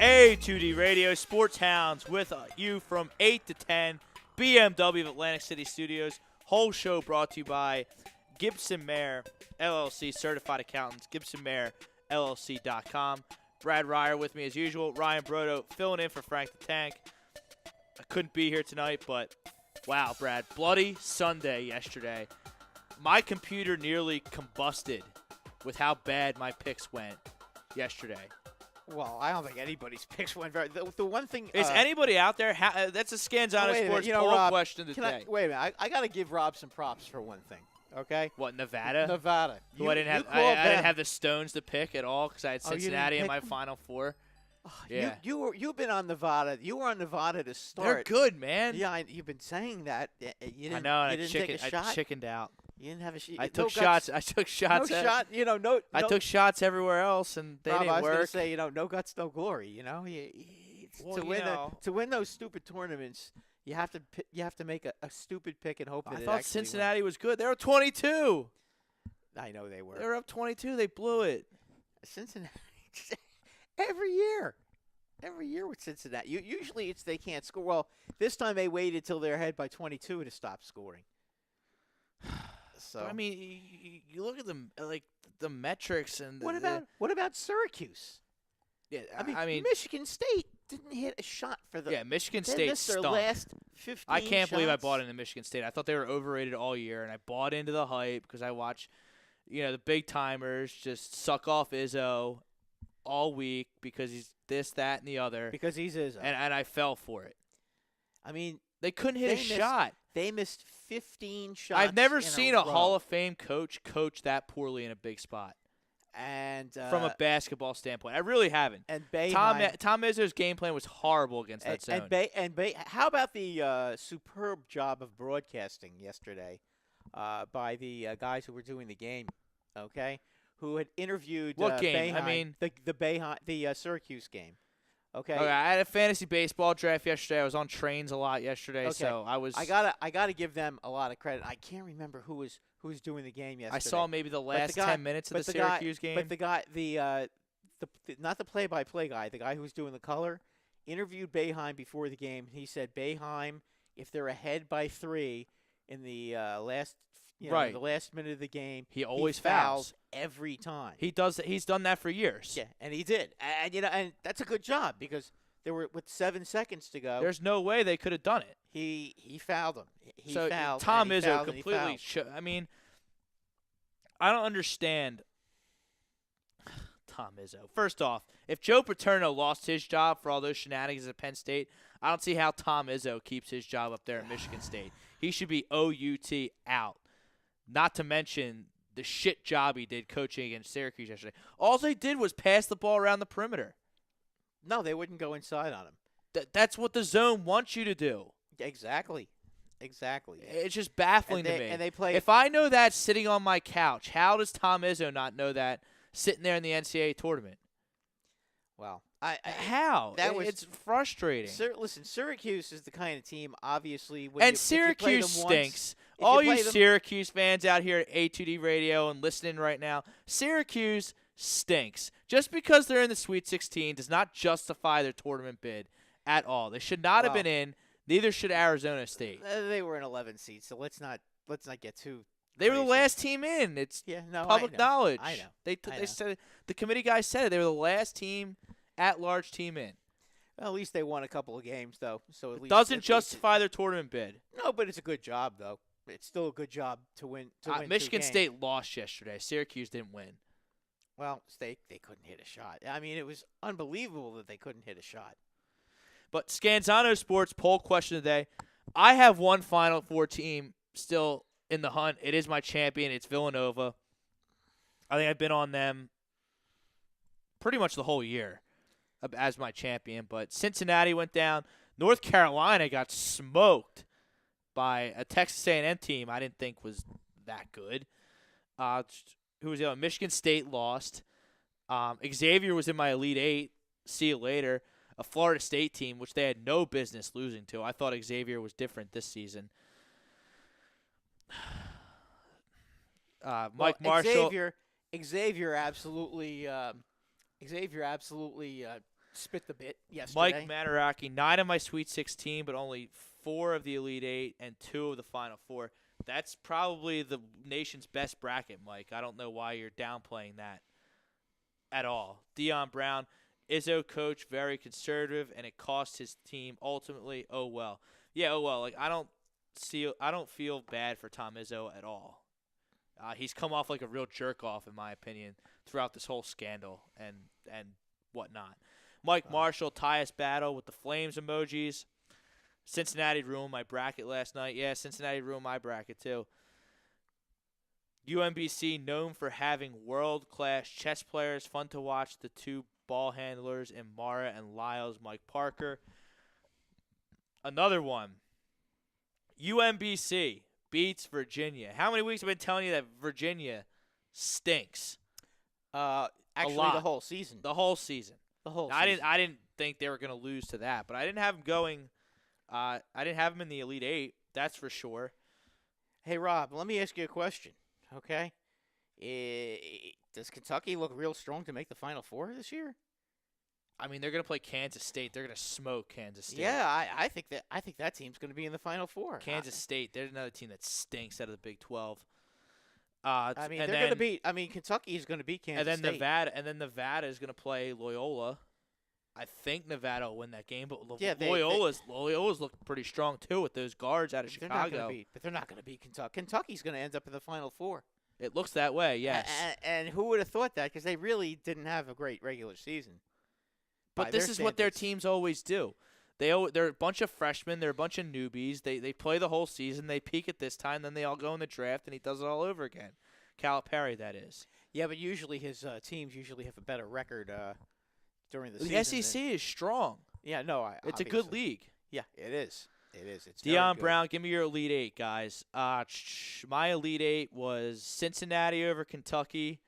A2D Radio, Sports Hounds with you from 8 to 10, BMW of Atlantic City Studios. Whole show brought to you by Gibson Mayer, LLC, Certified Accountants, GibsonMayer.LLC.com. Brad Ryer with me as usual. Ryan Brodo filling in for Frank the Tank. I couldn't be here tonight, but wow, Brad, bloody Sunday yesterday. My computer nearly combusted with how bad my picks went yesterday. Well, I don't think anybody's picks went very. The one thing is anybody out there? that's a Scanzano Sports poll Rob, question today. Wait a minute, I got to give Rob some props for one thing. Okay. What, Nevada? Nevada. I didn't have the Stones to pick at all because I had Cincinnati in my Final Four. Oh, yeah. You've been on Nevada. You were on Nevada to start. They're good, man. Yeah, you've been saying that. You didn't, I know. You didn't take a shot. I chickened out. You didn't have a shot. I took shots. I took shots. No shot. I took shots everywhere else, and they didn't work. I was going to say, no guts, no glory. To win those stupid tournaments, you have to make a stupid pick and hope that I it thought actually Cincinnati wins. was good. They were 22. I know they were. They were up 22. They blew it. Cincinnati every year with Cincinnati. Usually it's they can't score. Well, this time they waited till they're ahead by 22 to stop scoring. So I mean, you look at the metrics and what about Syracuse? Yeah, I mean Michigan State didn't hit a shot for the. Yeah, Michigan State stunk. Their last 15 I can't shots. believe I bought into Michigan State. I thought they were overrated all year, and I bought into the hype because I watch, the big timers just suck off Izzo all week because he's this, that, and the other. Because he's Izzo. And I fell for it. I mean, they couldn't hit a shot. They missed 15 shots. I've never seen a row. Hall of Fame coach that poorly in a big spot. And from a basketball standpoint, I really haven't. And Tom Izzo's game plan was horrible against that zone. How about the superb job of broadcasting yesterday by the guys who were doing the game? Okay, who had interviewed what game? Boeheim, the Syracuse game. Okay. I had a fantasy baseball draft yesterday. I was on trains a lot yesterday, so I was. I gotta give them a lot of credit. I can't remember who was doing the game yesterday. I saw maybe the last 10 minutes of the Syracuse game. But the guy, not the play-by-play guy, the guy who was doing the color, interviewed Boeheim before the game. He said, Boeheim, if they're ahead by 3 in the last. The last minute of the game, he always fouls every time. He does. He's done that for years. Yeah, and he did, and that's a good job because there were with 7 seconds to go. There's no way they could have done it. He fouled him. He fouled. Tom Izzo completely. I mean, I don't understand Tom Izzo. First off, if Joe Paterno lost his job for all those shenanigans at Penn State, I don't see how Tom Izzo keeps his job up there at Michigan State. He should be OUT out. Not to mention the shit job he did coaching against Syracuse yesterday. All they did was pass the ball around the perimeter. No, they wouldn't go inside on him. That's what the zone wants you to do. Exactly. It's just baffling to me. And they play. If I know that sitting on my couch, how does Tom Izzo not know that sitting there in the NCAA tournament? Well, how? It's frustrating. Listen, Syracuse is the kind of team, obviously. Syracuse stinks. All you Syracuse fans out here at A2D Radio and listening right now, Syracuse stinks. Just because they're in the Sweet 16 does not justify their tournament bid at all. They should not have been in. Neither should Arizona State. They were an 11 seed, so let's not get too. They were the last team in. It's public knowledge. I know. They said the committee guys said it. They were the last team, at-large team in. Well, at least they won a couple of games, though. So at least doesn't justify their tournament bid. No, but it's a good job, though. It's still a good job to win. Michigan State lost yesterday. Syracuse didn't win. Well, they couldn't hit a shot. I mean, it was unbelievable that they couldn't hit a shot. But Scanzano Sports poll question today. I have one Final Four team still in the hunt. It is my champion. It's Villanova. I think I've been on them pretty much the whole year as my champion. But Cincinnati went down. North Carolina got smoked by a Texas A&M team I didn't think was that good. Who was the other? Michigan State lost. Xavier was in my Elite Eight. See you later. A Florida State team, which they had no business losing to. I thought Xavier was different this season. Mike Marshall. Xavier absolutely spit the bit Mike yesterday. Mataraki, 9 of my Sweet 16, but only 4 of the Elite 8 and 2 of the Final 4. That's probably the nation's best bracket, Mike. I don't know why you're downplaying that at all. Dion Brown, Izzo coach, very conservative, and it cost his team ultimately. Oh well. Yeah, oh well. Like I don't feel bad for Tom Izzo at all. He's come off like a real jerk off, in my opinion, throughout this whole scandal and whatnot. Mike Marshall, Tyus Battle with the flames emojis. Cincinnati ruined my bracket last night. Yeah, Cincinnati ruined my bracket too. UMBC known for having world-class chess players. Fun to watch the 2 ball handlers in Mara and Lyles. Mike Parker. Another one. UMBC beats Virginia. How many weeks have I been telling you that Virginia stinks? Actually, lot. the whole season. The whole season. The whole I season. didn't think they were going to lose to that, but I didn't have them going. I didn't have them in the Elite 8. That's for sure. Hey, Rob, let me ask you a question, okay? Does Kentucky look real strong to make the Final Four this year? I mean, they're going to play Kansas State. They're going to smoke Kansas State. Yeah, I think that team's going to be in the Final Four. Kansas State, they're another team that stinks out of the Big 12. I mean, they're going to beat. I mean, Kentucky is going to beat Kansas State. Nevada is going to play Loyola. I think Nevada will win that game, but Yeah, Loyola's looked pretty strong too with those guards out of They're not Chicago. they're not going to beat Kentucky. Kentucky's going to end up in the Final Four. It looks that way, yes. And who would have thought that? Because they really didn't have a great regular season. But this is what their teams always do. They're a bunch of freshmen. They're a bunch of newbies. They play the whole season. They peak at this time. Then they all go in the draft, and he does it all over again. Calipari, that is. Yeah, but usually his teams usually have a better record during the season. season. The SEC is strong. Yeah, no, it's a good league. Yeah, it is. It is. It's Dion Brown, give me your Elite 8, guys. My Elite 8 was Cincinnati over Kentucky,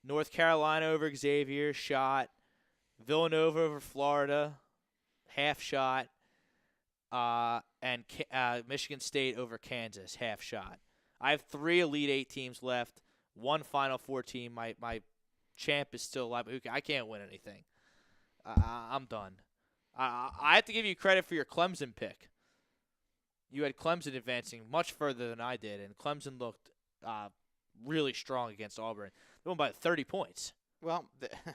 North Carolina over Xavier, shot. Villanova over Florida, half shot. And Michigan State over Kansas, half shot. I have 3 Elite 8 teams left, 1 Final Four team. My champ is still alive. I can't win anything. I'm done. I have to give you credit for your Clemson pick. You had Clemson advancing much further than I did, and Clemson looked really strong against Auburn. They won by 30 points. Well,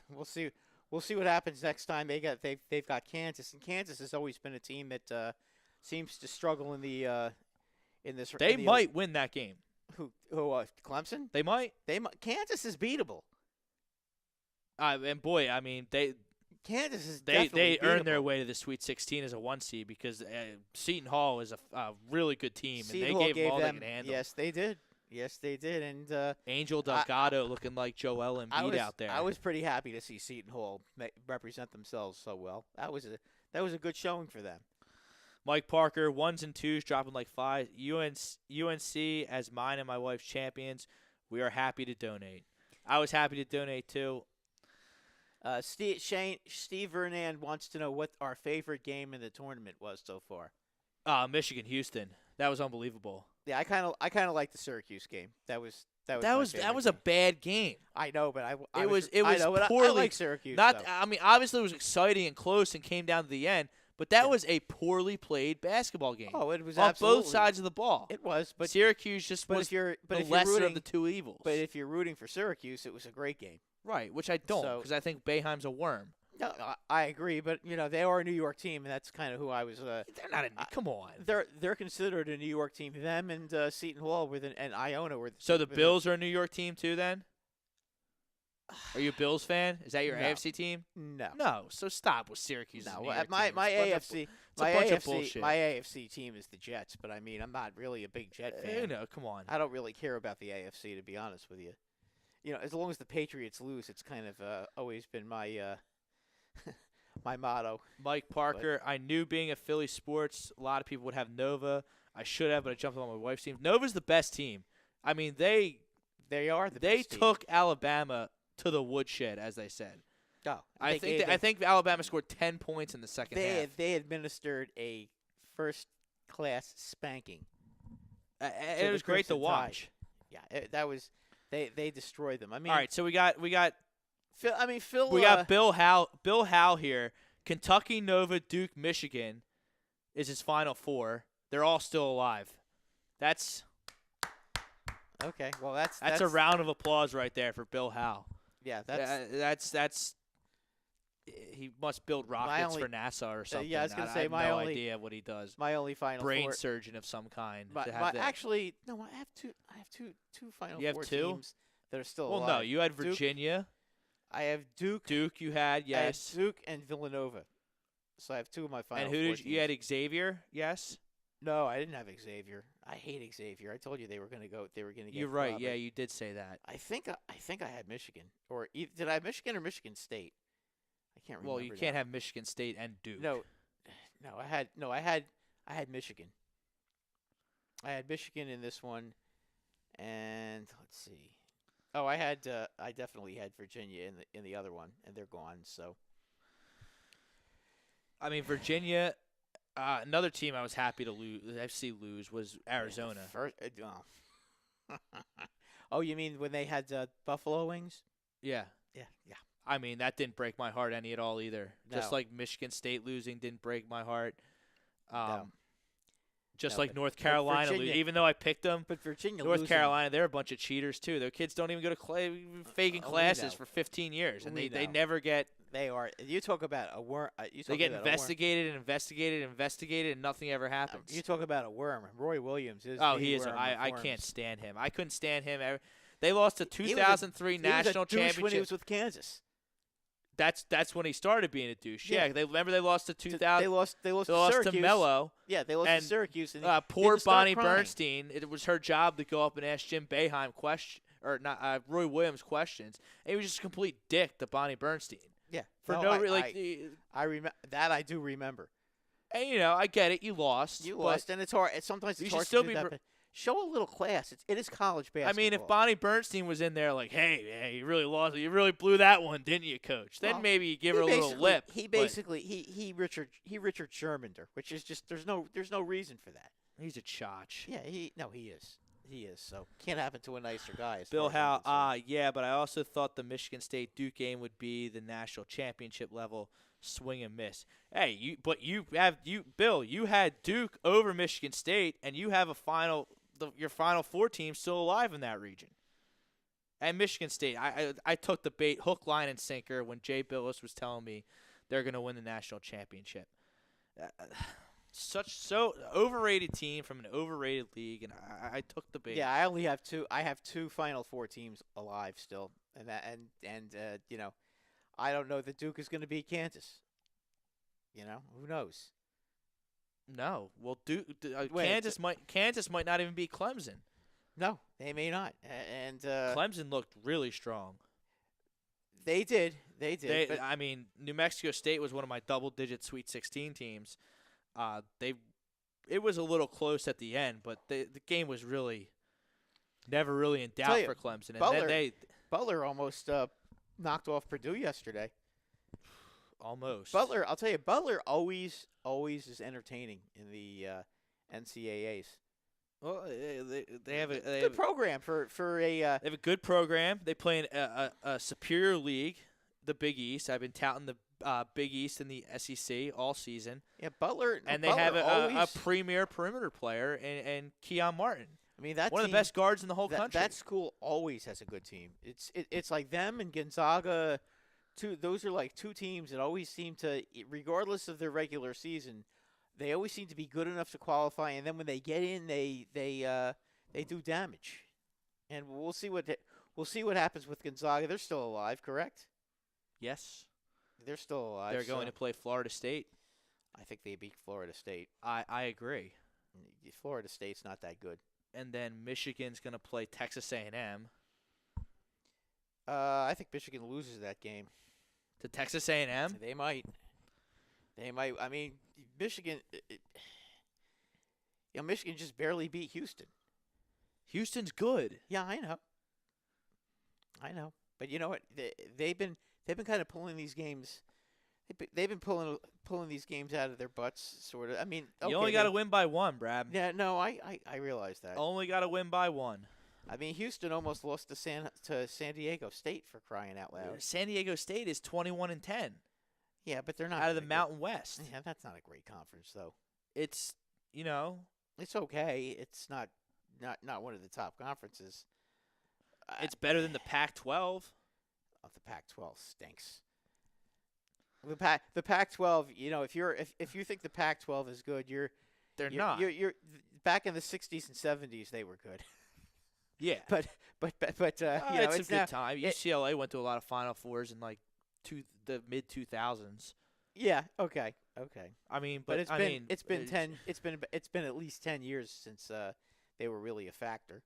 we'll see. We'll see what happens next time. They've got Kansas, and Kansas has always been a team that seems to struggle in this. They might win that game. Who? Clemson? They might. Kansas is beatable. And boy, I mean Kansas is they definitely earned beatable. their way to the Sweet 16 as a 1 seed because Seton Hall is a really good team, Seton and Hall they gave them all them, they could handle. Yes, they did. Yes, they did. And Angel Delgado looking like Joel Embiid out there. I was pretty happy to see Seton Hall represent themselves so well. That was a good showing for them. Mike Parker, 1s and 2s dropping like 5. UNC as mine and my wife's champions. We are happy to donate. I was happy to donate too. Steve Vernan wants to know what our favorite game in the tournament was so far. Michigan Houston. That was unbelievable. Yeah, I kind of like the Syracuse game. That was a bad game. I know, but it was poorly. I like Syracuse. I mean, obviously it was exciting and close and came down to the end, but that was a poorly played basketball game. Oh, it was on absolutely. both sides of the ball. It was, but Syracuse just was the lesser of the two evils. But if you're rooting for Syracuse, it was a great game. Right, which I don't, because I think Boeheim's a worm. No, I agree, but they are a New York team, and that's kind of who I was. They're not. Come on. They're considered a New York team. Them and Seton Hall and Iona were. So the Bills are a New York team too, then? Are you a Bills fan? Is that your AFC team? No. No. So stop with Syracuse. No, New York my team. AFC. It's a bunch of bullshit. My AFC team is the Jets, but I mean, I'm not really a big Jet fan. Come on. I don't really care about the AFC, to be honest with you. As long as the Patriots lose, it's kind of always been my my motto. Mike Parker, I knew being a Philly sports, a lot of people would have Nova. I should have, but I jumped on my wife's team. Nova's the best team. I mean, they are the they best team. took Alabama to the woodshed, as they said. Oh, I think Alabama scored 10 points in the second half. They administered a first-class spanking. It was great to watch. Yeah, that was they destroyed them. I mean, all right, so we got Phil. We got Bill Howe here. Kentucky, Nova, Duke, Michigan is his Final Four. They're all still alive. That's Okay. Well, that's a round of applause right there for Bill Howe. Yeah, that's he must build rockets for NASA or something. Yeah, I was gonna say I have no idea what he does. My only Final Brain Four. surgeon of some kind. Actually, no. I have two Final You have Four two? teams that are still Well, alive. no, you had Virginia. I have Duke. Duke, you had, yes. I have Duke and Villanova. So I have two of my Final Four And who teams. did you had Xavier? Yes. No, I didn't have Xavier. I hate Xavier. I told you they were going to go. They were going to get. You're right. clobbered. Yeah, you did say that. I think I had Michigan, or did I have Michigan or Michigan State? I can't remember. Well, you can't have Michigan State and Duke. No, I had Michigan. I had Michigan in this one, and let's see. Oh, I definitely had Virginia in the other one, and they're gone. So. I mean, Virginia. Another team I was happy to see lose was Arizona. Oh, you mean when they had Buffalo Wings? Yeah. Yeah. I mean, that didn't break my heart any at all either. No. Just like Michigan State losing didn't break my heart. No. Just No, like but- North but Carolina, Virginia- even though I picked them. But Virginia, North losing, Carolina, they're a bunch of cheaters too. Their kids don't even go to faking we classes know. for 15 years, and We they know. never get. They are. You talk about a worm. They get investigated, and nothing ever happens. You talk about a worm. Roy Williams is. Oh, the he is. worm I of can't worms. stand him. I couldn't stand him ever. They lost the He was a- 2003 He national was a douche championship. when he was with Kansas. That's when he started being a douche. Yeah. Yeah, they lost to 2000. They lost They to lost Syracuse. to Mello. Yeah, they lost And, to Syracuse. And Poor didn't start Bonnie crying. Bernstein. It was her job to go up and ask Jim Boeheim Roy Williams questions. And he was just a complete dick to Bonnie Bernstein. Yeah, For I remember that. I do remember. And I get it. You lost. You but, lost, and it's hard. Sometimes you it's should hard still to do be that. br- But show a little class. It is college basketball. I mean, if Bonnie Bernstein was in there like, hey, you really lost. You really blew that one, didn't you, Coach? Then Well, maybe you give he her a little basically- lip. He but basically he Richard Shermaned her, which is just there's no reason for that. he's a chotch. Yeah, he is. He is. So can't happen to a nicer guy. As Bill far as I'm Howe, concerned. yeah, but I also thought the Michigan State Duke game would be the national championship level swing and miss. Hey, Bill, you had Duke over Michigan State, and you have your Final Four team still alive in that region. And Michigan State, I took the bait, hook, line, and sinker when Jay Billis was telling me they're going to win the national championship. So overrated team from an overrated league, and I took the bait. Yeah, I only have two. I have two Final Four teams alive still, and I don't know that Duke is going to beat Kansas. Who knows? No, well, Wait, Kansas might not even beat Clemson. No, they may not. And Clemson looked really strong. they did. But I mean, New Mexico State was one of my double-digit Sweet 16 teams. It was a little close at the end, but the game was really never really in doubt for Clemson. And then Butler almost knocked off Purdue yesterday. Almost. Butler, I'll tell you, Butler always is entertaining in the NCAAs. Well, they have a Good program for a. They have a good program. They play in a superior league, the Big East. I've been touting the Big East and the SEC all season. Yeah, Butler. And they Butler have a always, premier perimeter player in Keon Martin. I mean, that one of team, the best guards in the whole country. That school always has a good team. It's like them and Gonzaga. Those are like two teams that always seem to, regardless of their regular season, they always seem to be good enough to qualify. And then when they get in, they do damage. And we'll see what happens with Gonzaga. They're still alive, correct? Yes. They're still alive. They're going to play Florida State. I think they beat Florida State. I agree. Florida State's not that good. And then Michigan's going to play Texas A&M. I think Michigan loses that game. To Texas A&M? They might. I mean, Michigan. Michigan just barely beat Houston. Houston's good. Yeah, I know. But you know what? They've been kind of pulling these games. They've been pulling these games out of their butts, sort of. I mean, you only got to win by one, Brad. Yeah, no, I realize that. Only got to win by one. I mean, Houston almost lost to San Diego State, for crying out loud. San Diego State is 21-10 Yeah, but they're not out of the very good. Mountain West. Yeah, that's not a great conference, though. It's It's okay. It's not one of the top conferences. it's better than the Pac-12. The Pac-12 stinks. The Pac-12. If you think the Pac-12 is good, They're not. You're back in the 60s and 70s. They were good. Yeah. But It's a good now, time. UCLA went to a lot of Final Fours in like the mid 2000s. Yeah. Okay. I mean, But it's been it's at least 10 years since they were really a factor.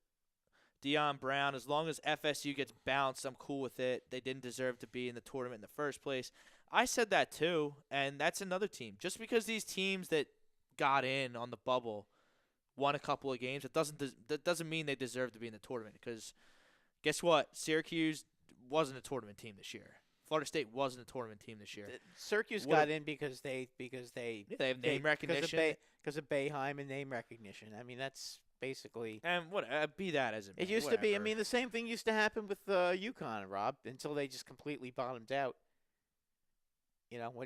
Deion Brown, as long as FSU gets bounced, I'm cool with it. They didn't deserve to be in the tournament in the first place. I said that too, and that's another team. Just because these teams that got in on the bubble won a couple of games, that doesn't mean they deserve to be in the tournament. Because guess what? Syracuse wasn't a tournament team this year. Florida State wasn't a tournament team this year. Syracuse got in because they have name recognition because of Boeheim and name recognition. I mean, that's basically. And what be that as it used to be. I mean, the same thing used to happen with UConn, Rob, until they just completely bottomed out.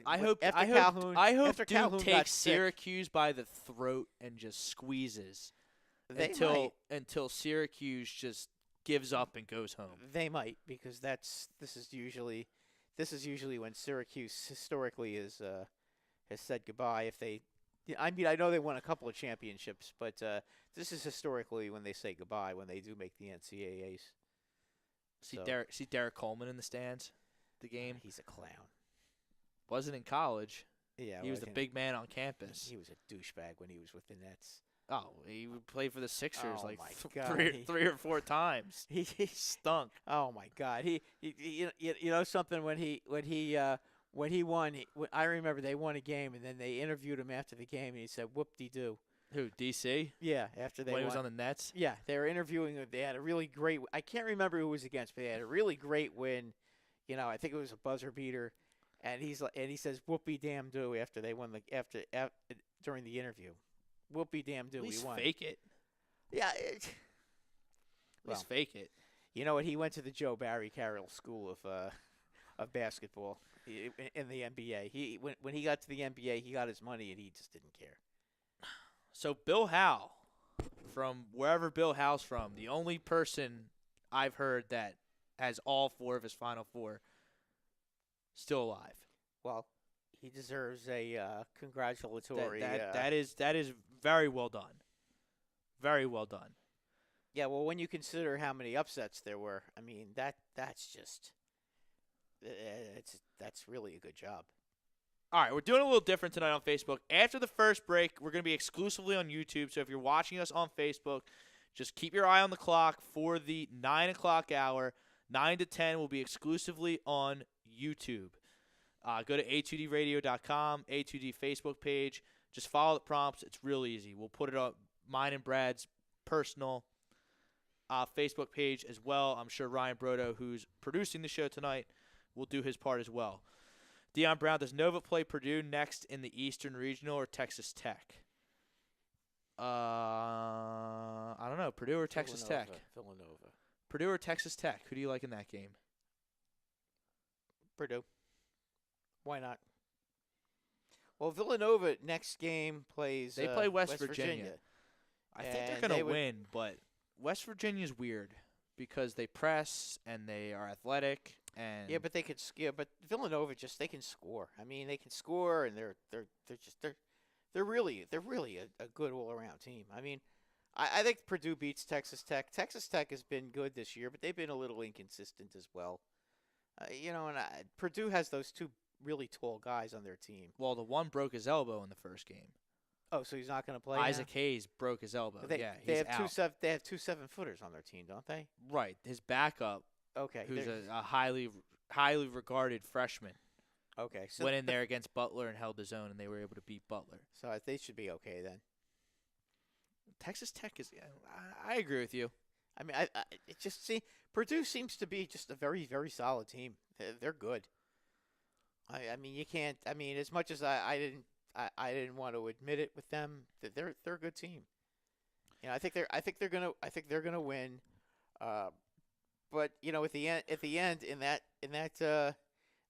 I hope Duke Calhoun takes Syracuse by the throat and just squeezes until Syracuse just gives up and goes home. They might, because this is usually when Syracuse historically has said goodbye. I know they won a couple of championships, but this is historically when they say goodbye when they do make the NCAAs. See Derek Coleman in the stands, the game. He's a clown. Wasn't in college. Yeah, he was the big man on campus. He was a douchebag when he was with the Nets. Oh, he played for the Sixers three or four times. He stunk. Oh my God! He something when he won. I remember they won a game, and then they interviewed him after the game, and he said, "Whoop-de-doo." Who, DC? Yeah, after they when won. He was on the Nets. Yeah, they were interviewing him. They had a really great. I can't remember who was against, but they had a really great win. I think it was a buzzer beater. And he says whoopie-damn-do after they won during the interview. Whoopie-damn-do, At least we won. Fake it. Yeah. At least fake it. You know what? He went to the Joe Barry Carroll School of basketball in the NBA. When he got to the NBA, he got his money and he just didn't care. So Bill Howe, from wherever Bill Howe's from, the only person I've heard that has all four of his Final Four still alive. Well, he deserves a congratulatory. That is very well done. Very well done. Yeah, well, when you consider how many upsets there were, I mean that's just that's really a good job. All right, we're doing a little different tonight on Facebook. After the first break, we're going to be exclusively on YouTube. So if you're watching us on Facebook, just keep your eye on the clock for the 9 o'clock hour. 9 to 10 will be exclusively on YouTube. Go to a2dradio.com, A2D Facebook page. Just follow the prompts. It's real easy. We'll put it on mine and Brad's personal Facebook page as well. I'm sure Ryan Brodo, who's producing the show tonight, will do his part as well. Deion Brown, does Nova play Purdue next in the Eastern Regional or Texas Tech? I don't know. Purdue or Texas Tech? Villanova. Purdue or Texas Tech? Who do you like in that game? Purdue. Why not? Well, Villanova next game plays. They play West Virginia. I think they're going to win, but West Virginia's weird because they press and they are athletic and yeah, but they could. Yeah, but Villanova they can score. I mean, they can score, and they're really a good all around team. I mean, I think Purdue beats Texas Tech. Texas Tech has been good this year, but they've been a little inconsistent as well. And Purdue has those two really tall guys on their team. Well, the one broke his elbow in the first game. Oh, so he's not going to play. Isaac Hayes broke his elbow. They he's have out. They have two 7-footers on their team, don't they? Right. His backup, okay, who's a highly regarded freshman. Okay, so went in there against Butler and held his own, and they were able to beat Butler. So they should be okay then. Texas Tech is. I agree with you. I mean, it just Purdue seems to be just a very, very solid team. They're good. I mean, you can't. I mean, as much as I didn't want to admit it with them, they're a good team. I think they're gonna win. Uh, but at the end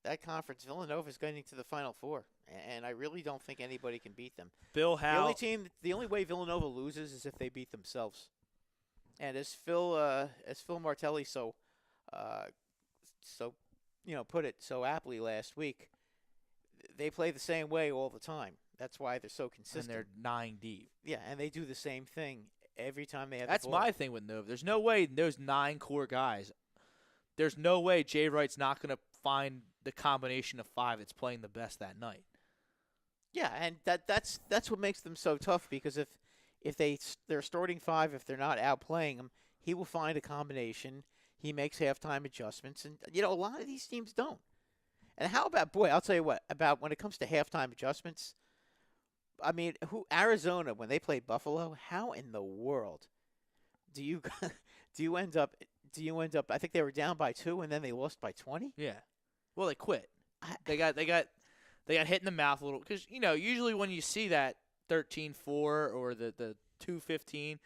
that conference, Villanova is getting to the Final Four, and I really don't think anybody can beat them. Bill Howe. The only way Villanova loses is if they beat themselves. And as Phil Martelli uh, put it so aptly last week, they play the same way all the time. That's why they're so consistent. And they're 9 deep. Yeah, and they do the same thing every time they have That's the ball. my thing with Nova. There's no way those 9 core guys. There's no way Jay Wright's not going to find the combination of 5 that's playing the best that night. Yeah, and that's what makes them so tough, because if they're starting 5, if they're not outplaying them, he will find a combination. He makes halftime adjustments, and a lot of these teams don't. And how about, boy, I'll tell you what, about when it comes to halftime adjustments, I mean, Arizona, when they played Buffalo, how in the world do you end up I think they were down by 2 and then they lost by 20? Yeah. Well, they quit. They got hit in the mouth a little, cuz usually when you see that 13-4 or the 2-15,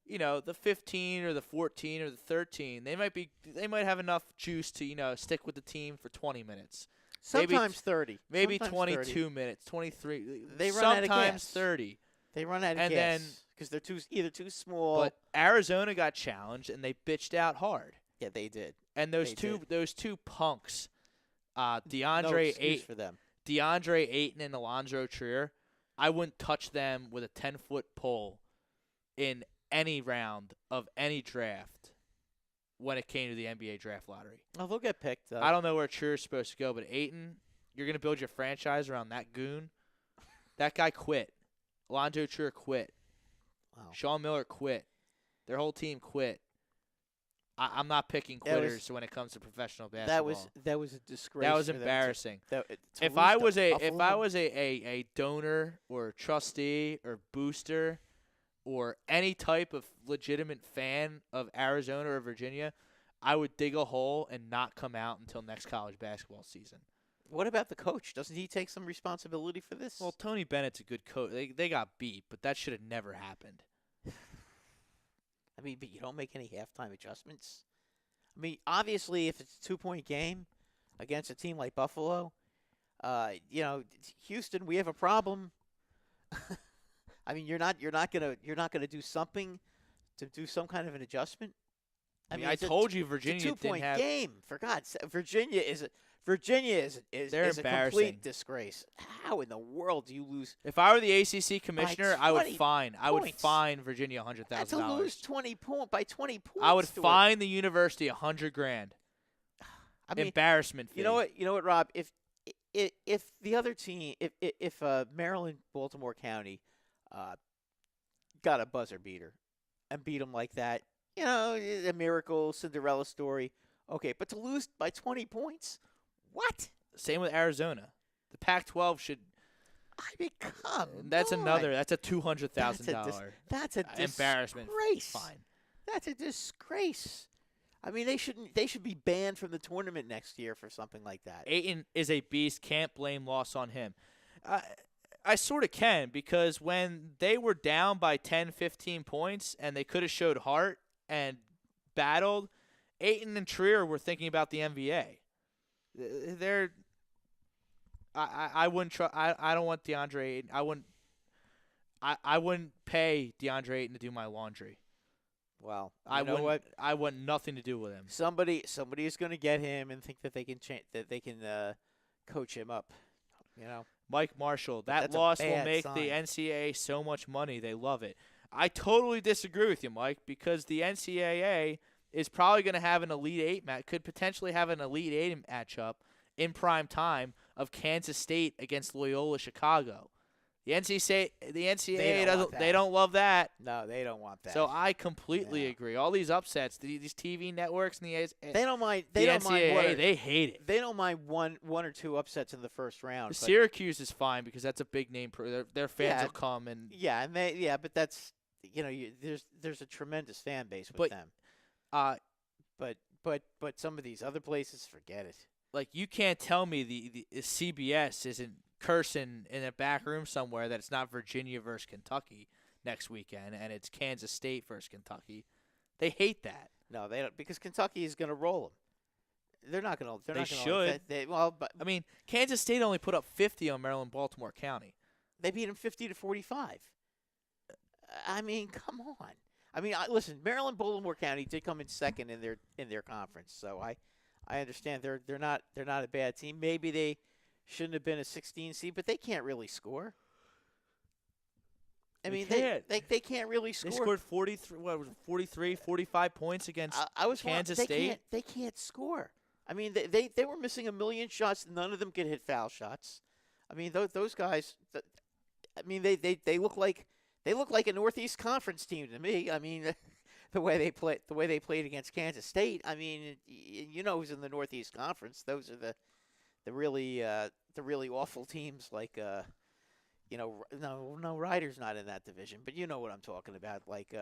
the 15 or the 14 or the 13, they might have enough juice to, stick with the team for 20 minutes. Sometimes 30. Maybe sometimes 22 30. minutes, 23. They run out of sometimes gas. 30. They run out of And gas then because they're either too small. But Arizona got challenged and they bitched out hard. Yeah, they did. And those two punks, No DeAndre excuse for them. Ayton and Alonzo Trier, I wouldn't touch them with a 10-foot pole in any round of any draft when it came to the NBA draft lottery. Oh, they'll get picked up. I don't know where Trier's supposed to go, but Ayton, you're going to build your franchise around that goon. That guy quit. Alonzo Trier quit. Wow. Sean Miller quit. Their whole team quit. I'm not picking quitters when it comes to professional basketball. That was a disgrace. That was for them embarrassing. to If lose I to was Buffalo. a donor or trustee or booster or any type of legitimate fan of Arizona or Virginia, I would dig a hole and not come out until next college basketball season. What about the coach? Doesn't he take some responsibility for this? Well, Tony Bennett's a good coach. They got beat, but that should have never happened. I mean, but you don't make any halftime adjustments. I mean, obviously, if it's a 2-point game against a team like Buffalo, Houston, we have a problem. I mean, you're not gonna do something to do some kind of an adjustment. I mean, I told you Virginia it's a 2-point didn't have. game. For God's sake, Virginia is They're a embarrassing. complete disgrace. How in the world do you lose? If I were the ACC commissioner, I would 20 fine. I would points. fine Virginia $100,000. To lose 20 by 20 points. I would to it. fine the university $100,000. I mean, Embarrassment fee. You know what, Rob? If the other team, if Maryland, Baltimore County, got a buzzer beater and beat them like that, a miracle, Cinderella story. Okay, but to lose by 20 points, what? Same with Arizona. The Pac-12 should. I mean, come That's on. another. That's a $200,000 That's a embarrassment. disgrace. Fine. That's a disgrace. I mean, they should be banned from the tournament next year for something like that. Ayton is a beast. Can't blame loss on him. I sort of can, because when they were down by 10, 15 points and they could have showed heart and battled, Ayton and Trier were thinking about the NBA. I wouldn't try. I don't want DeAndre Ayton. I wouldn't pay DeAndre Ayton to do my laundry. Well, I want nothing to do with him. Somebody is going to get him and think that they can coach him up. Mike Marshall. That That's a loss will bad make sign. the NCAA so much money. They love it. I totally disagree with you, Mike, because the NCAA is probably going to have an Elite Eight match. Could potentially have an Elite Eight matchup in prime time of Kansas State against Loyola Chicago. The NCAA doesn't. They don't love that. No, they don't want that. So I completely agree. All these upsets, these TV networks and they don't mind. the NCAA, they hate it. They don't mind one or two upsets in the first round. Syracuse is fine because that's a big name. Their fans will come and but that's there's a tremendous fan base with them. But some of these other places, forget it. Like, you can't tell me the CBS isn't cursing in a back room somewhere that it's not Virginia versus Kentucky next weekend and it's Kansas State versus Kentucky. They hate that. No, they don't, because Kentucky is going to roll them. They're not going to. They should. But I mean, Kansas State only put up 50 on Maryland, Baltimore County. they beat them 50-45. I mean, come on. I mean, listen, Maryland, Baltimore County did come in second in their conference, so I understand they're not a bad team. Maybe they shouldn't have been a 16 seed, but they can't really score. I mean, they can't really score. They scored 43, 45 points against Kansas State. They can't score. I mean, they were missing a million shots. None of them could hit foul shots. I mean, those guys. I mean, they look like a Northeast Conference team to me. I mean, the way they played against Kansas State. I mean, you know who's in the Northeast Conference? Those are the really awful teams like. No, Ryder's not in that division, but you know what I'm talking about. Like,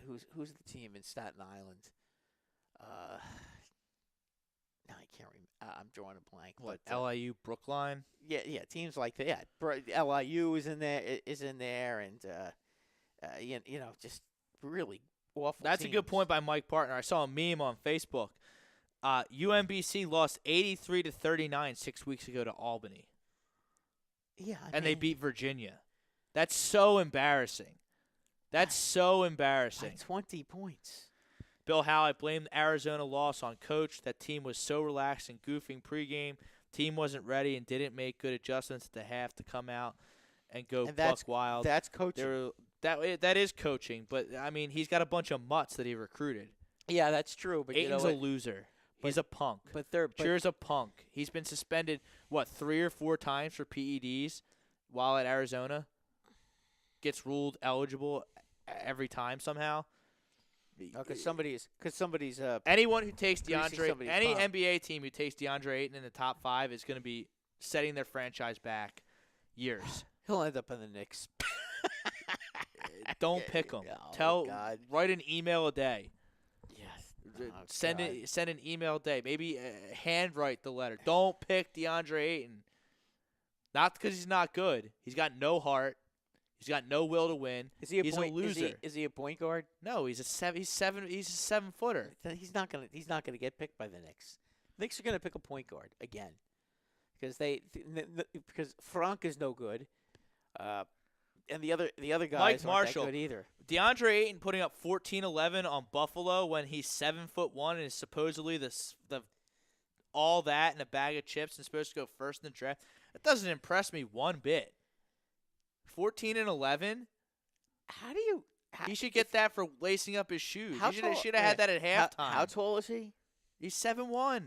who's the team in Staten Island? No, I can't remember. I'm drawing a blank. What, but, LIU, Brookline? Yeah, teams like that. LIU is in there, and just really awful. That's teams. a good point by Mike Partner. I saw a meme on Facebook. UMBC lost 83-39 6 weeks ago to Albany. Yeah, and they beat Virginia. That's so embarrassing. That's so embarrassing. 20 points. Bill Howe, I blame the Arizona loss on coach. That team was so relaxed and goofing pregame. Team wasn't ready and didn't make good adjustments at the half to come out and go buck wild. That's coaching. That is coaching, but I mean he's got a bunch of mutts that he recruited. Yeah, that's true. But Aiton's a loser. He's a punk. Cheer's a punk. He's been suspended 3 or 4 times for PEDs while at Arizona. Gets ruled eligible every time somehow. Because somebody's anyone who takes any pump. NBA team who takes DeAndre Ayton in the top 5 is going to be setting their franchise back years. He'll end up in the Knicks. Don't pick him. Write an email a day. Send an email a day. Maybe handwrite the letter. Don't pick DeAndre Ayton. Not because he's not good. He's got no heart. He's got no will to win. He's a loser. Is he a point guard? No, he's a 7-footer. He's not gonna get picked by the Knicks. The Knicks are gonna pick a point guard again because because Frank is no good. And the other guys Mike Marshall, aren't that good either. DeAndre Ayton putting up 14-11 on Buffalo when he's 7'1" and is supposedly the all that and a bag of chips and supposed to go first in the draft. That doesn't impress me one bit. 14-11. He should get that for lacing up his shoes. He should have had that at halftime. How tall is he? He's 7'1".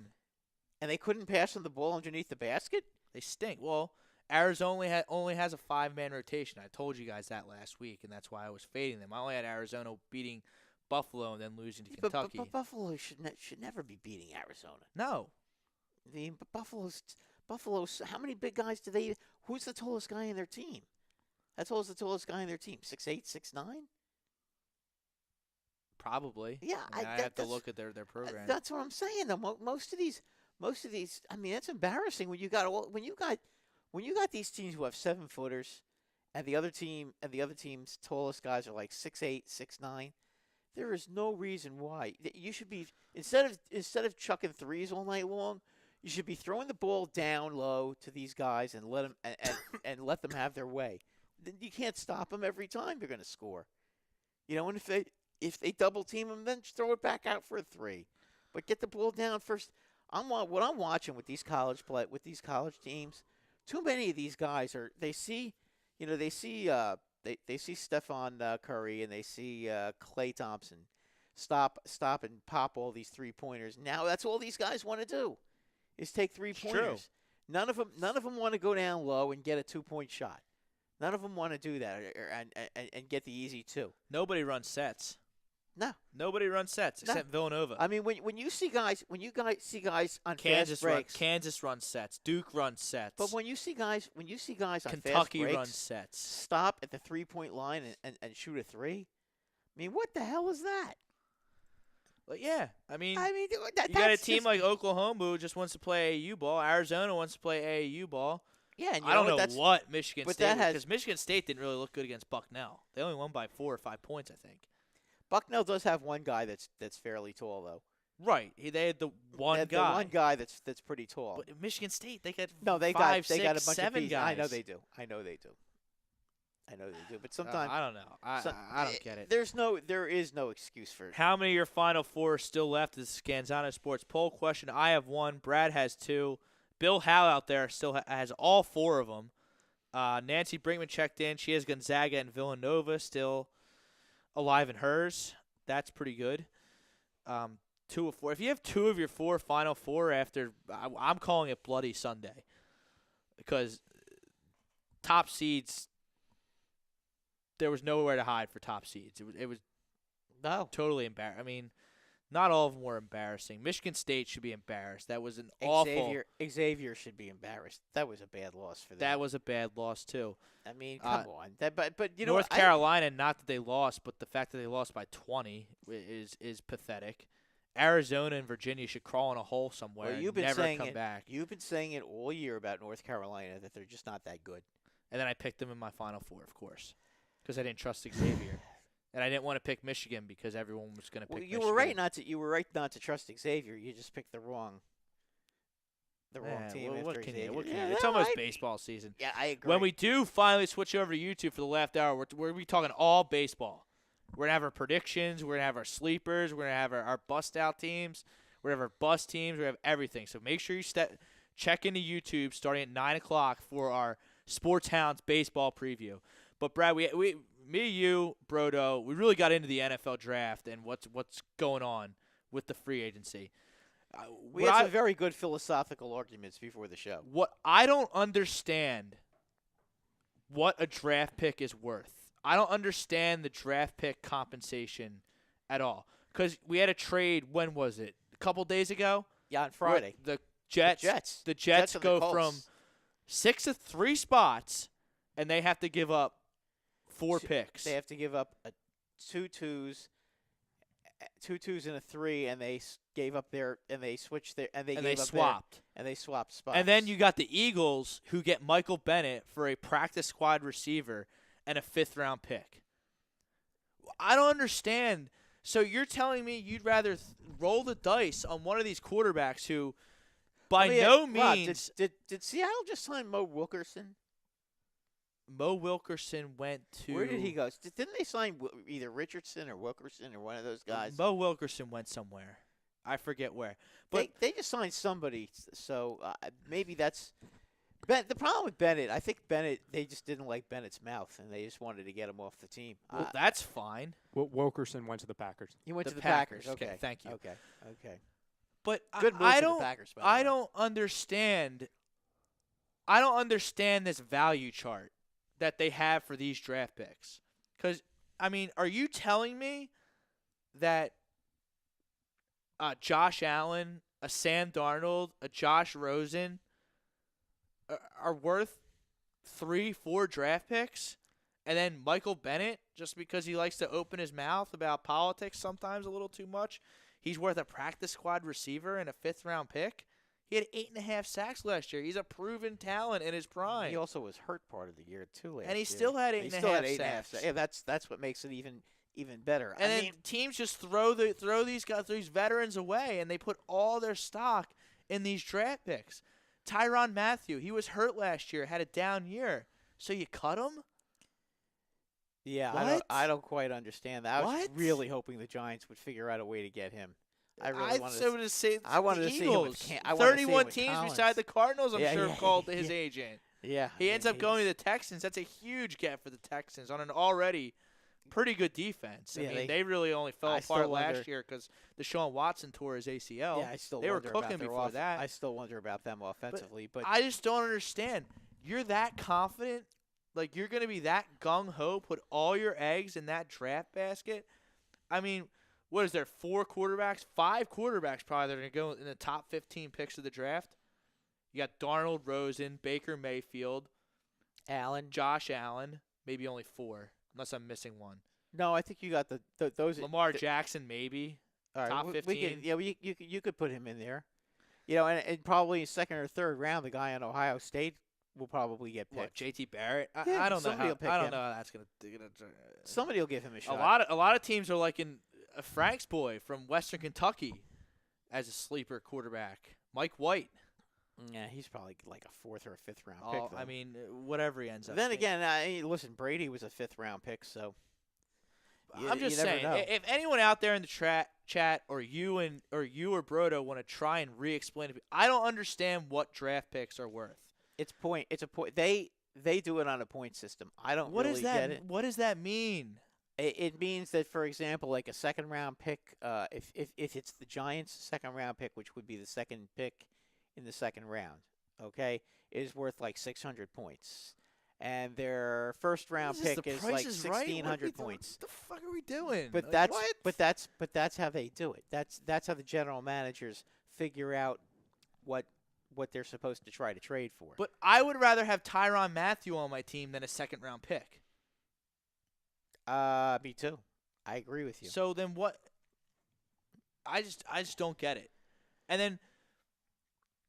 And they couldn't pass him the ball underneath the basket? They stink. Well, Arizona only has a 5-man rotation. I told you guys that last week, and that's why I was fading them. I only had Arizona beating Buffalo and then losing to Kentucky. But Buffalo should never be beating Arizona. No. I mean, Buffalo's. How many big guys do they? Who's the tallest guy in their team? That's always the tallest guy in their team. 6'8", 6'9"? Probably. Yeah, I have to look at their program. That's what I'm saying. Though most of these. I mean, that's embarrassing when you got these teams who have 7-footers, and the other team's tallest guys are like 6'8", 6'9". There is no reason why you should be instead of chucking threes all night long. You should be throwing the ball down low to these guys and let them and let them have their way. You can't stop them every time they're going to score. And if they double team them, then just throw it back out for a 3. But get the ball down first. What I'm watching with these college teams. Too many of these guys they see Stephon Curry and they see Klay Thompson stop and pop all these 3-pointers. Now that's all these guys want to do is take 3-pointers. None of them want to go down low and get a 2-point shot. None of them want to do that and get the easy 2. Nobody runs sets. No. Nobody runs sets except Villanova. I mean, when you see guys on Kansas fast breaks, Kansas runs sets. Duke runs sets. But when you see guys on Kentucky fast breaks, runs sets. Stop at the 3-point line and shoot a 3. I mean, what the hell is that? Well, yeah. I mean you got a team like Oklahoma who just wants to play AAU ball. Arizona wants to play AAU ball. Yeah, and I don't know what Michigan State because Michigan State didn't really look good against Bucknell. They only won by 4 or 5 points, I think. Bucknell does have one guy that's fairly tall though. Right. They had the one They had guy. The one guy that's pretty tall. But in Michigan State, they got No, they five, got a bunch six, of seven pieces. guys. I know they do. I know they do. But sometimes I don't know. I don't get it. There is no excuse for it. How many of your Final Four are still left? This is Scanzano Sports poll question. I have one. Brad has two. Bill Howe out there still has all four of them. Nancy Brinkman checked in. She has Gonzaga and Villanova still alive in hers. That's pretty good. 2 of 4. If you have 2 of your 4 Final Four after, I'm calling it Bloody Sunday, because top seeds, there was nowhere to hide for top seeds. It was No. totally embarrassing. I mean, not all of them were embarrassing. Michigan State should be embarrassed. That was an awful. Xavier should be embarrassed. That was a bad loss for them. That was a bad loss too. I mean, come on. But you know North what? Carolina, not that they lost, but the fact that they lost by 20 is pathetic. Arizona and Virginia should crawl in a hole somewhere and never come back. You've been saying it all year about North Carolina, that they're just not that good. And then I picked them in my Final Four, of course, because I didn't trust Xavier. And I didn't want to pick Michigan because everyone was going to pick Michigan. You were right not to trust Xavier. You just picked the wrong team. What after can Xavier. you? Yeah, It's almost baseball season. Yeah, I agree. When we do finally switch over to YouTube for the last hour, we're be talking all baseball. We're going to have our predictions. We're going to have our sleepers. We're going to have our bust-out teams. We're going to have our bust teams. We're going to have everything. So make sure you check into YouTube starting at 9 o'clock for our Sports Hounds baseball preview. But, Brad, me, you, Brodo, we really got into the NFL draft and what's going on with the free agency. We had some very good philosophical arguments before the show. What I don't understand what a draft pick is worth. I don't understand the draft pick compensation at all. Because we had a trade, when was it? A couple days ago? Yeah, on Friday. The Jets go from 6 to 3 spots, and they have to give up 4 picks. They have to give up 2 twos and a 3, and they gave up they switched they swapped spots. And then you got the Eagles, who get Michael Bennett for a practice squad receiver and a 5th-round pick. I don't understand. So you're telling me you'd rather roll the dice on one of these quarterbacks who, by no means, did Seattle just sign Mo Wilkerson? Mo Wilkerson went to. Where did he go? Didn't they sign either Richardson or Wilkerson or one of those guys? Mo Wilkerson went somewhere. I forget where. But they just signed somebody, so maybe that's. The problem with Bennett, I think they just didn't like Bennett's mouth, and they just wanted to get him off the team. Well, that's fine. Wilkerson went to the Packers. He went to the Packers. Okay, thank you. Okay. But Good move I for don't. the Packers, by the I way. don't understand. I don't understand this value chart that they have for these draft picks. Because, I mean, are you telling me that Josh Allen, a Sam Darnold, a Josh Rosen are worth 3-4 draft picks? And then Michael Bennett, just because he likes to open his mouth about politics sometimes a little too much, he's worth a practice squad receiver and a 5th-round pick? He had 8.5 sacks last year. He's a proven talent in his prime. He also was hurt part of the year too last year. And he still had 8.5 sacks. Yeah, that's what makes it even better. And then teams just throw these guys, these veterans away, and they put all their stock in these draft picks. Tyrann Mathieu, he was hurt last year, had a down year. So you cut him? Yeah, I don't quite understand that. I was What? really hoping the Giants would figure out a way to get him. I wanted to say I wanted the to see him Eagles. with I wanted to see him 31 with teams Collins. beside the Cardinals, I'm Yeah, sure, yeah, called yeah. his agent. Yeah. He ends up going to the Texans. That's a huge get for the Texans on an already pretty good defense. I Yeah, mean, they really only fell I apart still wonder- last year because Deshaun Watson tore his ACL. Yeah, I still They were wonder about cooking their before that. I still wonder about them offensively, but I just don't understand. You're that confident? Like, you're going to be that gung-ho, put all your eggs in that draft basket? I mean, what is there, 4 quarterbacks? 5 quarterbacks probably that are going to go in the top 15 picks of the draft. You got Darnold, Rosen, Baker Mayfield, Allen. Josh Allen, maybe only 4, unless I'm missing one. No, I think you got those. Lamar Jackson, maybe. All right, top 15. You could put him in there. You know, and probably in second or third round, the guy on Ohio State will probably get What, picked. J.T. Barrett? Yeah, I don't know somebody will how. pick I don't him. know how that's gonna. Somebody will give him a A shot. lot of teams are liking Frank's boy from Western Kentucky as a sleeper quarterback, Mike White. Yeah, he's probably like a 4th or a 5th round Oh, pick. Though. I mean, whatever he ends up. Then being. again, listen, Brady was a 5th round pick, so I'm just you never saying, know. if anyone out there in the chat or you or Brodo want to try and re-explain it, I don't understand what draft picks are worth. It's a point. They do it on a point system. I don't What really is that? get it. What does that mean? It means that, for example, like a 2nd round pick, if it's the Giants' 2nd round pick, which would be the 2nd pick in the 2nd round, okay, is worth like 600 points. And their 1st round What is this, pick the is Price like is Right? What are we 1,600 doing? points. What the fuck are we doing? But Like, that's how they do it. That's how the general managers figure out what they're supposed to try to trade for. But I would rather have Tyrann Mathieu on my team than a 2nd round pick. Me too. I agree with you. So then what? I just don't get it. And then,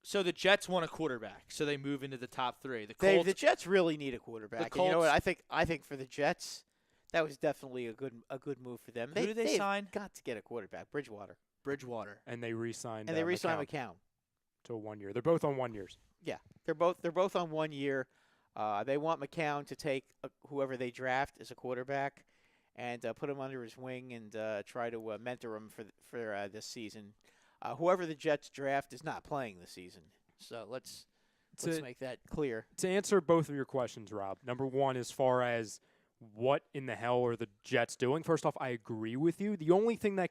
so the Jets want a quarterback, so they move into the top 3. The Jets really need a quarterback. And you know what? Colts- I think for the Jets, that was definitely a good move for them. Who did they they've sign? Got to get a quarterback, Bridgewater, Bridgewater. And they re-signed. and they re-signed McCown McCown. to 1 year. They're both on 1 years. Yeah, they're both on 1 year. They want McCown to take whoever they draft as a quarterback, and put him under his wing and try to mentor him for this season. Whoever the Jets draft is not playing this season, so let's make that clear. To answer both of your questions, Rob, number one, as far as what in the hell are the Jets doing? First off, I agree with you. The only thing that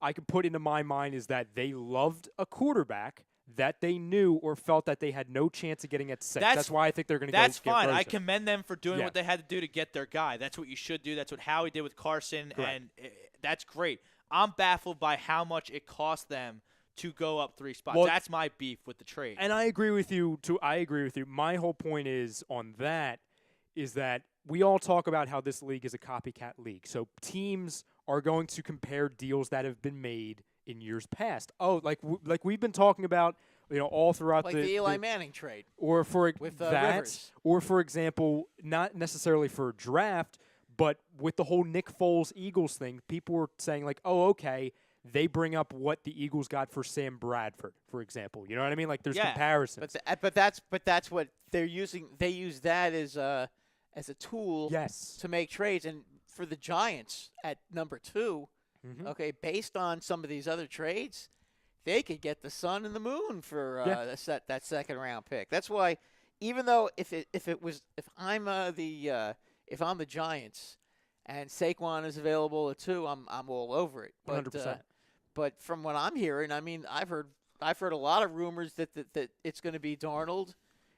I could put into my mind is that they loved a quarterback that they knew or felt that they had no chance of getting at 6. That's why I think they're going to go That's get fine. I Rosen. commend them for doing Yeah. what they had to do to get their guy. That's what you should do. That's what Howie did with Carson, Correct. and that's great. I'm baffled by how much it cost them to go up 3 spots. Well, That's my beef with the trade. And I agree with you, too. I agree with you. My whole point is on that is that we all talk about how this league is a copycat league. So teams are going to compare deals that have been made in years past. Oh, like we've been talking about, all throughout Like the Eli Manning trade. Or for with that, Rivers. or for example, not necessarily for a draft, but with the whole Nick Foles Eagles thing, people were saying like, oh, okay, they bring up what the Eagles got for Sam Bradford, for example. You know what I mean? Like there's comparisons. But that's what they're using. They use that as a tool Yes. to make trades. And for the Giants at number 2, Mhm. okay, based on some of these other trades, they could get the sun and the moon for that 2nd round pick. That's why, even though if I'm the Giants and Saquon is available at 2, I'm all over it. 100%. But from what I'm hearing, I mean, I've heard a lot of rumors that it's going to be Darnold,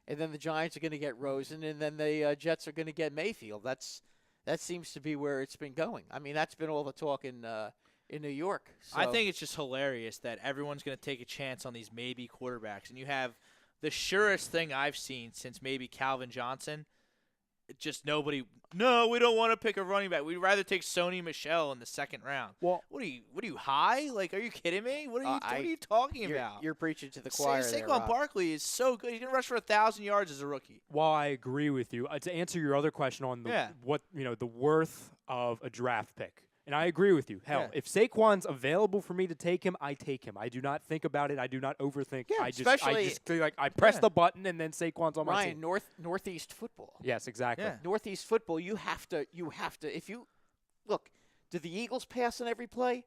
and then the Giants are going to get Rosen, and then the Jets are going to get Mayfield. That seems to be where it's been going. I mean, that's been all the talk in New York. So. I think it's just hilarious that everyone's going to take a chance on these maybe quarterbacks. And you have the surest thing I've seen since maybe Calvin Johnson. Just nobody. No, we don't want to pick a running back. We'd rather take Sony Michel in the 2nd round. Well, what are you high? Like, are you kidding me? What are you talking about? You're preaching to the choir there, Saquon Rob. Barkley is so good. He's gonna rush for 1,000 yards as a rookie. While I agree with you, to answer your other question on the worth of a draft pick, and I agree with you. Hell, if Saquon's available for me to take him, I take him. I do not think about it. I do not overthink. Yeah, I just feel like I press the button and then Saquon's on my team. Northeast football. Yes, exactly. Yeah. Northeast football. You have to. If you look, did the Eagles pass on every play?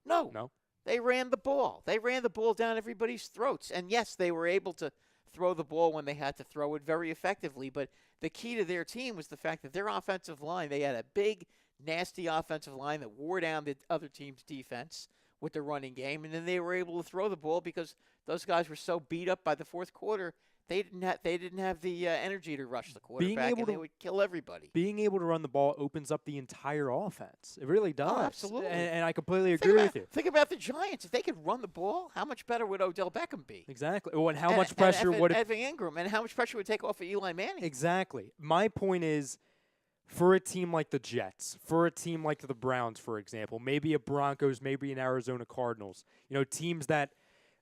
No. No. They ran the ball. They ran the ball down everybody's throats. And yes, they were able to throw the ball when they had to throw it very effectively. But the key to their team was the fact that their offensive line, they had a big, nasty offensive line that wore down the other team's defense with the running game. And then they were able to throw the ball because those guys were so beat up by the 4th quarter. They didn't have the energy to rush the quarterback, and they would kill everybody. Being able to run the ball opens up the entire offense. It really does. Oh, absolutely. And I completely agree with you. Think about the Giants. If they could run the ball, how much better would Odell Beckham be? Exactly. Well, and how much pressure would it... Evan Ingram, and how much pressure would take off of Eli Manning? Exactly. My point is, for a team like the Jets, for a team like the Browns, for example, maybe a Broncos, maybe an Arizona Cardinals, teams that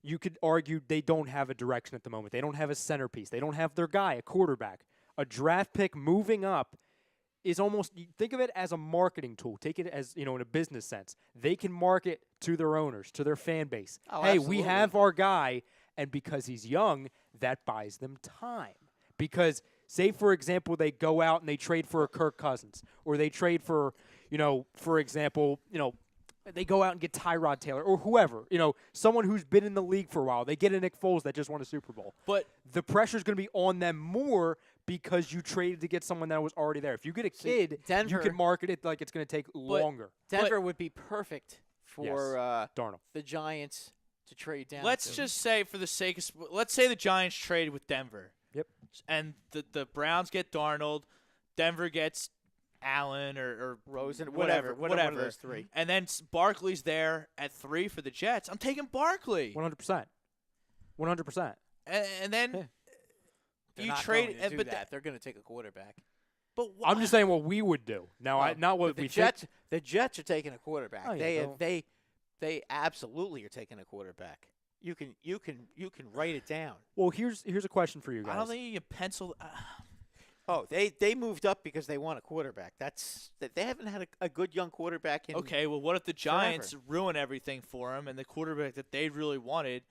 you could argue they don't have a direction at the moment. They don't have a centerpiece. They don't have their guy, a quarterback. A draft pick moving up is almost, you think of it as a marketing tool. Take it as, in a business sense. They can market to their owners, to their fan base. Oh, hey, absolutely. we have our guy, and because he's young, that buys them time. Because, say, for example, they go out and they trade for a Kirk Cousins, or they trade for, for example, they go out and get Tyrod Taylor or whoever, someone who's been in the league for a while. They get a Nick Foles that just won a Super Bowl. But the pressure's going to be on them more because you traded to get someone that was already there. If you get a kid, Denver, you can market it like it's going to take longer. Denver would be perfect for Darnold. The Giants to trade down. let's just say, for the sake of let's say the Giants trade with Denver. Yep. And the Browns get Darnold, Denver gets Allen or Rosen, whatever. one of those three. And then Barkley's there at 3 for the Jets. I'm taking Barkley. 100%. 100%. And then They're you not trade. going to do but that. They're going to take a quarterback. But I'm just saying what we would do. Now, not what the we Jets. think. The Jets are taking a quarterback. Oh, yeah, They absolutely are taking a quarterback. You can write it down. Well, here's a question for you guys. I don't think you can pencil. Oh, they moved up because they want a quarterback. They haven't had a good young quarterback in. Okay, well, what if the Giants ruin everything for him and the quarterback that they really wanted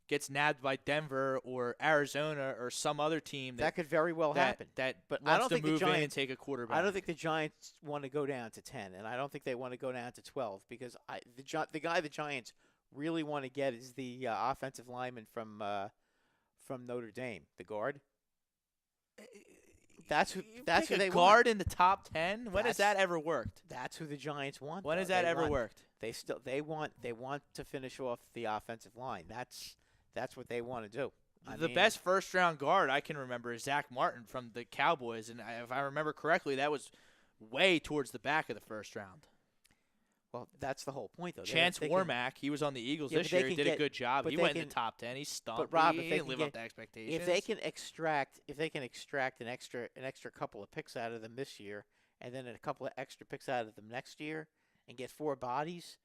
gets nabbed by Denver or Arizona or some other team that could very well happen. But But wants I don't to think the move in and Giants take a quarterback. I don't think the Giants want to go down to 10, and I don't think they want to go down to 12 because the guy the Giants really want to get is the offensive lineman from Notre Dame, the guard. That's who they guard want. in the top 10. When has that ever worked? That's who the Giants want. When though. has that They ever want- worked? They want to finish off the offensive line. That's what they want to do. The best first-round guard I can remember is Zach Martin from the Cowboys, and if I remember correctly, that was way towards the back of the first round. Well, that's the whole point, though. Chance Warmack, he was on the Eagles Yeah, this but they year. He can did a get- good job. but He they went in can- the top 10. He stumped. But Rob, he if they didn't can live get- up to expectations. if they can extract an extra couple of picks out of them this year, and then a couple of extra picks out of them next year, and get 4 bodies,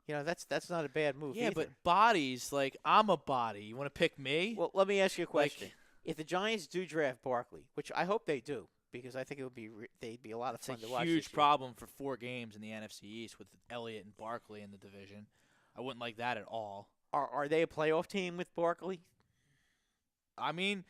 that's not a bad move. Yeah, either. but bodies, like, I'm a body. You want to pick me? Well, let me ask you a question. Like- If the Giants do draft Barkley, which I hope they do, because I think it would be they'd be a lot of It's fun a to watch. huge this year. problem for 4 games in the NFC East with Elliott and Barkley in the division. I wouldn't like that at all. Are they a playoff team with Barkley? I mean,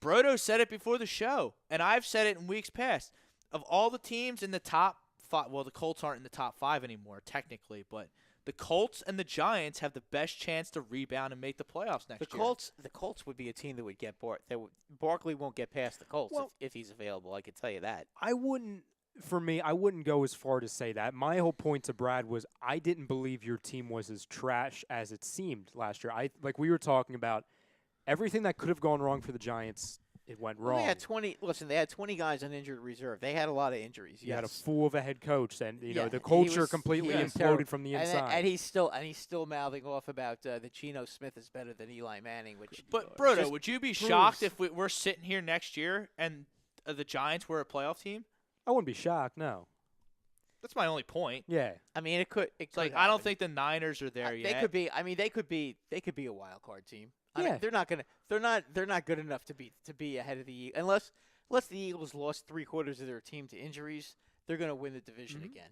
Brodo said it before the show, and I've said it in weeks past. Of all the teams in the top 5, well, the Colts aren't in the top 5 anymore, technically, but the Colts and the Giants have the best chance to rebound and make the playoffs next year. The Colts would be a team that would get Barkley won't get past the Colts if he's available. I can tell you that. I wouldn't go as far to say that. My whole point to Brad was I didn't believe your team was as trash as it seemed last year. Like we were talking about, everything that could have gone wrong for the Giants, it went wrong. They had 20. Listen, they had 20 guys on injured reserve. They had a lot of injuries. You had a yes. fool of a head coach, and Yeah, the he culture was- completely he was imploded terrible. from the And- inside. And he's still mouthing off about the Geno Smith is better than Eli Manning, which. But, Brodo, just would you be proves- shocked if we're sitting here next year and the Giants were a playoff team? I wouldn't be shocked. No. That's my only point. Yeah. I mean, it could. It's like, I don't think the Niners are there yet. They could be. I mean, they could be a wild card team. I Yeah. mean, they're not gonna. They're not good enough to be ahead of the Eagles unless the Eagles lost 3/4 of their team to injuries. They're gonna win the division Mm-hmm. again.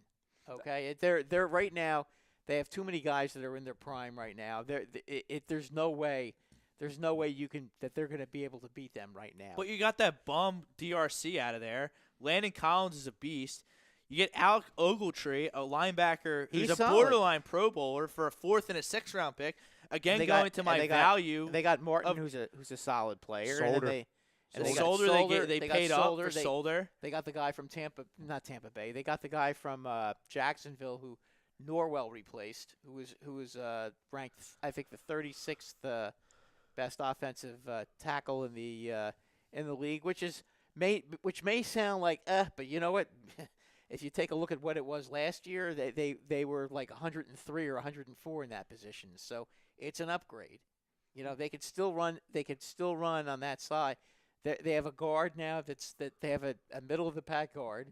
Okay, they're right now. They have too many guys that are in their prime right now. There's no way that they're gonna be able to beat them right now. But you got that bum DRC out of there. Landon Collins is a beast. You get Alec Ogletree, a linebacker who's He's a solid. borderline Pro Bowler for a 4th and a 6th round pick. Again, going to my value. They got Martin, of- who's a solid player. Solder. And they got Solder, Solder. they got paid up Solder. for Solder. They got the guy from not Tampa Bay. They got the guy from Jacksonville who Norwell replaced, who was ranked, I think, the 36th best offensive tackle in the league, which may sound like but you know what? If you take a look at what it was last year, they were like 103 or 104 in that position. So it's an upgrade. They could still run. They could still run on that side. They have a guard now that they have a middle of the pack guard.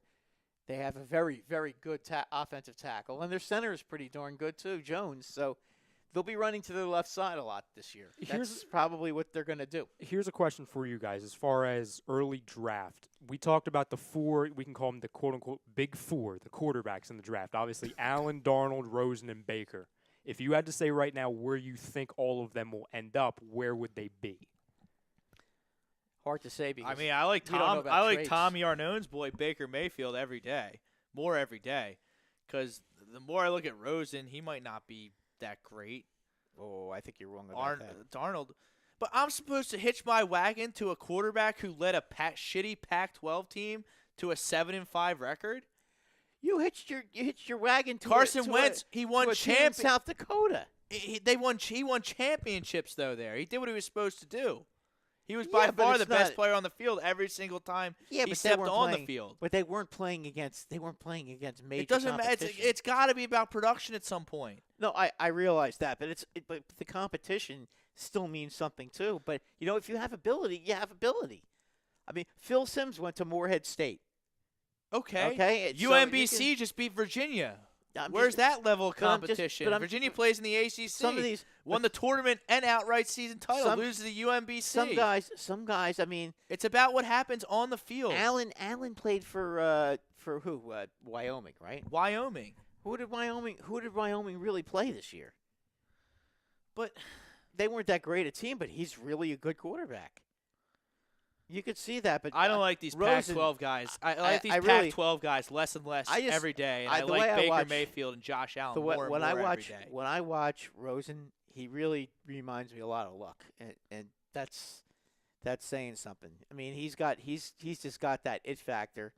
They have a very, very good offensive tackle, and their center is pretty darn good too, Jones. So they'll be running to their left side a lot this year. Here's- That's probably what they're going to do. Here's a question for you guys as far as early draft. We talked about the four, we can call them the quote-unquote big four, the quarterbacks in the draft. Obviously, Allen, Darnold, Rosen, and Baker. If you had to say right now where you think all of them will end up, where would they be? Hard to say because I mean, I like you don't know Tom. about I like trades. Tommy Arnone's boy Baker Mayfield every day, more every day, because the more I look at Rosen, he might not be that great. Oh, I think you're wrong about that. Darnold, but I'm supposed to hitch my wagon to a quarterback who led a shitty Pac-12 team to a 7-5 record. You hitched your wagon to Carson a, Wentz, he won to a team in South Dakota. He won championships though. There, he did what he was supposed to do. He was Yeah, by but far it's the best not- player on the field every single time Yeah, he but stepped they weren't on playing, the field. But they weren't playing against major It doesn't matter. competition. It's got to be about production at some point. No, I realize that, but but the competition still means something too. But if you have ability, you have ability. I mean, Phil Simms went to Morehead State. Okay. Okay, so UMBC just beat Virginia. I'm Where's just- that level of but I'm just- competition? but I'm- Virginia plays in the ACC. Some of these won the tournament and outright season title. Some- Loses to UMBC. some guys. I mean, It's about what happens on the field. Allen played for who? Wyoming, right? Wyoming. Who did Wyoming really play this year? But They weren't that great a team, but he's really a good quarterback. You could see that, but I don't like these Rosen- Pac-12 guys. I like these I really- Pac-12 guys less and less I just- every day. And I- I the like way I Baker watch- Mayfield and Josh Allen the way, more and when more I watch every day. when I watch Rosen, he really reminds me a lot of Luck, and that's saying something. I mean, he's just got that it factor.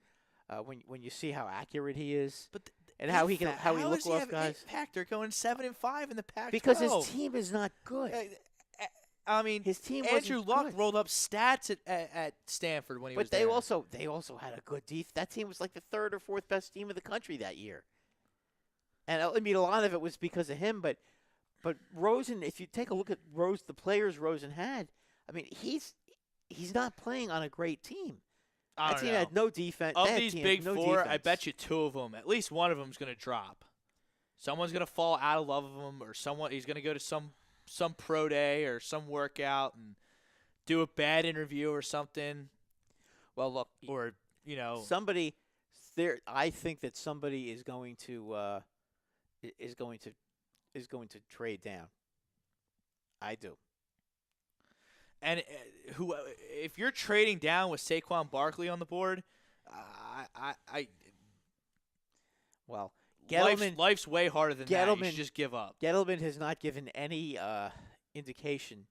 When you see how accurate he is, But and how he does look he off have guys, impact? They're going 7-5 in the Pac-12 because his team is not good. I mean, His team Andrew wasn't Luck good. rolled up stats at Stanford when he But was they there. also had a good defense. That team was like the third or fourth best team in the country that year. And I mean, a lot of it was because of him. But Rosen, if you take a look at the players Rosen had, I mean, he's not playing on a great team. I That don't team know. had no defense. Of that these team big had no four, I defense. bet you two of them, at least one of them, is going to drop. Someone's going to fall out of love of him, or he's going to go to some pro day or some workout and do a bad interview or something. Well, look, Or somebody there. I think that somebody is going to trade down. I do. And if you're trading down with Saquon Barkley on the board, Well, life's way harder than that. You Gettleman- should just give up. Gettleman has not given any indication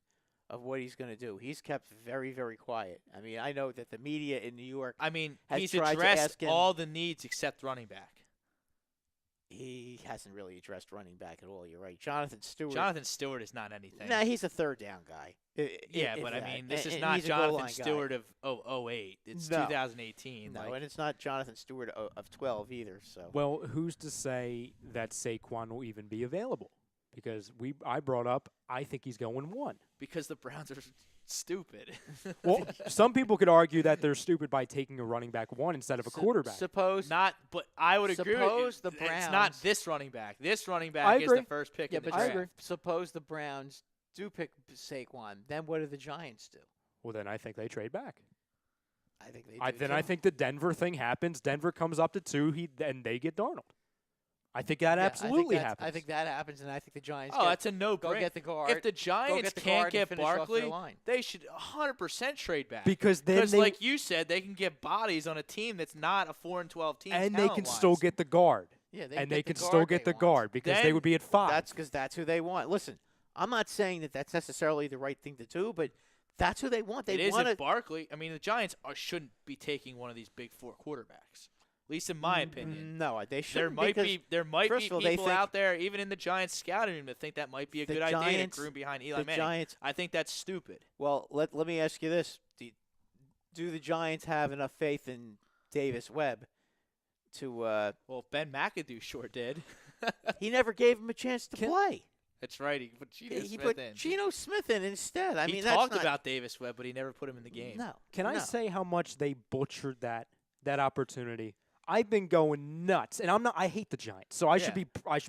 of what he's going to do. He's kept very, very quiet. I mean, I know that the media in New York, I mean, has he's tried to addressed ask him- all the needs except running back. he hasn't really addressed running back at all. You're right. Jonathan Stewart. Jonathan Stewart is not anything. Nah, he's a third down guy. Yeah, if but I that. mean, this is And not he's a goal Jonathan line guy. Stewart of 08. It's No. 2018. No, like, and it's not Jonathan Stewart of 12 either. So Well, who's to say that Saquon will even be available? Because I brought up, I think he's going one. because the Browns are stupid. Well, some people could argue that they're stupid by taking a running back one instead of a quarterback. Suppose But I would agree with you. Suppose the It's not Browns- this running back. This running I back is the agree. first pick yeah, in the but draft. agree. suppose the Browns do pick Saquon. Then what do the Giants do? Well, then I think they trade back. I think they do. I too. think the Denver thing happens. Denver comes up to 2, and they get Darnold. I think that Yeah, absolutely I think happens. I think that happens, and I think the Giants. Oh, that's a go no-brainer. get the guard. If the Giants get the can't guard and get finish off their Barkley, line. they should 100% trade back. because then they, like you said, they can get bodies on a team that's not a 4-12 team. and they can talent-wise. still get the guard. Yeah, And they get can the still guard get they the want. guard because they Then would be at 5. That's because that's who they want. Listen, I'm not saying that that's necessarily the right thing to do, but that's who they want. They It want isn't Barkley. I mean, the Giants shouldn't be taking one of these big 4 quarterbacks. At least in my opinion. No, they There shouldn't. might because be first of all, they people think- out there, even in the Giants scouting room, that think that might be a The good idea to Giants- groom behind Eli the Manning. Giants. I think that's stupid. Well, let me ask you this: Do the Giants have enough faith in Davis Webb to? Well, Ben McAdoo sure did. He never gave him a chance to play. That's right. He put Geno He Smith put in. Geno Smith in instead. I he mean, talked that's not, about Davis Webb, but he never put him in the game. No. Can I no. say how much they butchered that opportunity? I've been going nuts, and I'm not. I hate the Giants, so I should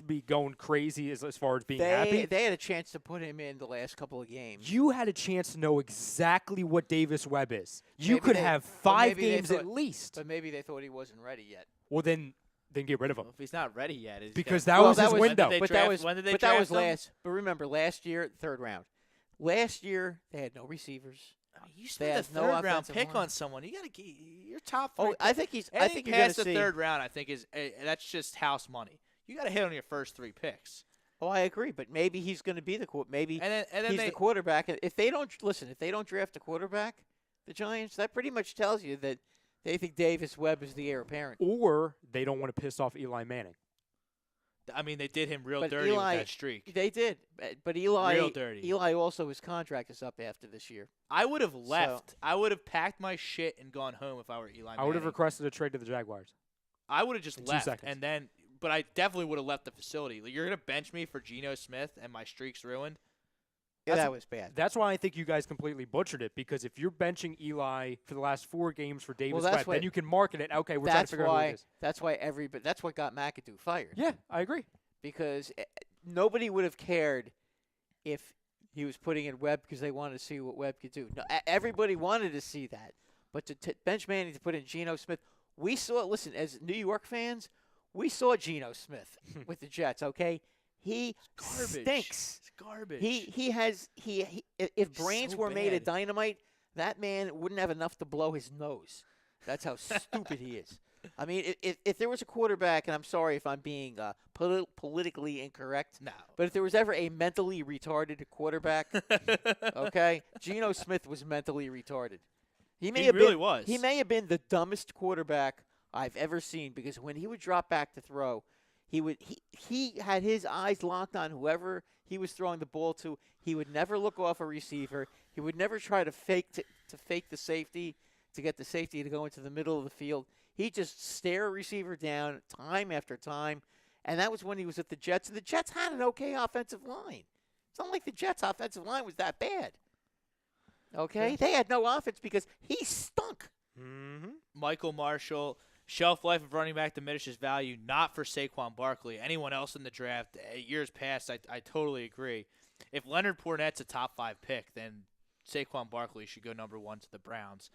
be going crazy as far as being happy. They had a chance to put him in the last couple of games. You had a chance to know exactly what Davis Webb is. You Maybe could they- have but 5 maybe they games thought- at least. But maybe they thought he wasn't ready yet. Well, then get rid of him. Well, if he's not ready yet, is he Because gonna- that was his was- window. When did they But draft- that was when did they but that was draft him? last. But remember, last year, 3rd round. Last year they had no receivers. I mean, you They spent a have no 3rd round offensive pick line. on someone. You got to get your top 3. Oh, I think he's. I Anything think you're going past to the see. 3rd round, I think is that's just house money. You got to hit on your first 3 picks. Oh, I agree. But maybe he's going to be the maybe And then he's they the quarterback. If they don't if they don't draft a quarterback, the Giants, that pretty much tells you that they think Davis Webb is the heir apparent. Or they don't want to piss off Eli Manning. I mean, they did him real But dirty Eli- with that streak. They did, but Eli. Real dirty. Eli also his contract is up after this year. I would have left. I would have packed my shit and gone home if I were Eli I would have Manning. requested a trade to the Jaguars. I would have just in 2 left, seconds. and then. But I definitely would have left the facility. Like, you're gonna bench me for Geno Smith, and my streak's ruined. Yeah, That's- that was bad. That's why I think you guys completely butchered it, because if you're benching Eli for the last 4 games for Davis that's Webb, what- then you can market it. Okay, we're trying to That's figure out who it why. is. That's why That's what got McAdoo fired. Yeah, I agree. Because nobody would have cared if he was putting in Webb because they wanted to see what Webb could do. No, everybody wanted to see that, but to bench Manning to put in Geno Smith, we saw. Listen, as New York fans, we saw Geno Smith with the Jets. Okay, he Garbage. stinks. It's garbage. If brains so were made of bad. dynamite, that man wouldn't have enough to blow his nose. That's how stupid he is. I mean, if there was a quarterback, and I'm sorry if I'm being politically incorrect, No. but if there was ever a mentally retarded quarterback, okay, Geno Smith was mentally retarded. He may He have really been, was. He may have been the dumbest quarterback I've ever seen, because when he would drop back to throw, he had his eyes locked on whoever he was throwing the ball to. He would never look off a receiver. He would never try to fake the safety, to get the safety to go into the middle of the field. He just stare a receiver down time after time, and that was when he was at the Jets. And the Jets had an okay offensive line. It's not like the Jets' offensive line was that bad. Okay, they had no offense because he stunk. Mm-hmm. Michael Marshall, shelf life of running back diminishes value, not for Saquon Barkley. Anyone else in the draft, years past, I totally agree. If Leonard Fournette's a top 5 pick, then Saquon Barkley should go number 1 to the Browns.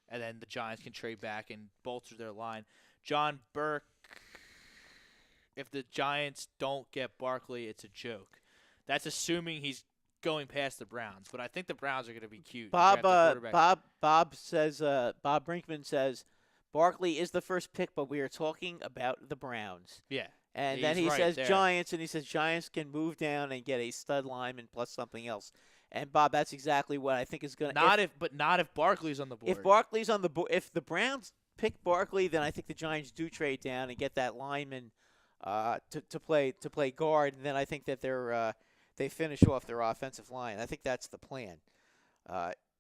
And then the Giants can trade back and bolster their line. John Burke, if the Giants don't get Barkley, it's a joke. That's assuming he's going past the Browns. But I think the Browns are going to be cute. Bob Draft a quarterback. Bob Brinkman says Barkley is the first pick, but we are talking about the Browns. Yeah. And He's then he right says there. Giants, and he says Giants can move down and get a stud lineman plus something else. And Bob, that's exactly what I think is going to. Not if Barkley's on the board. If Barkley's on the board, if the Browns pick Barkley, then I think the Giants do trade down and get that lineman to play guard, and then I think that they finish off their offensive line. I think that's the plan.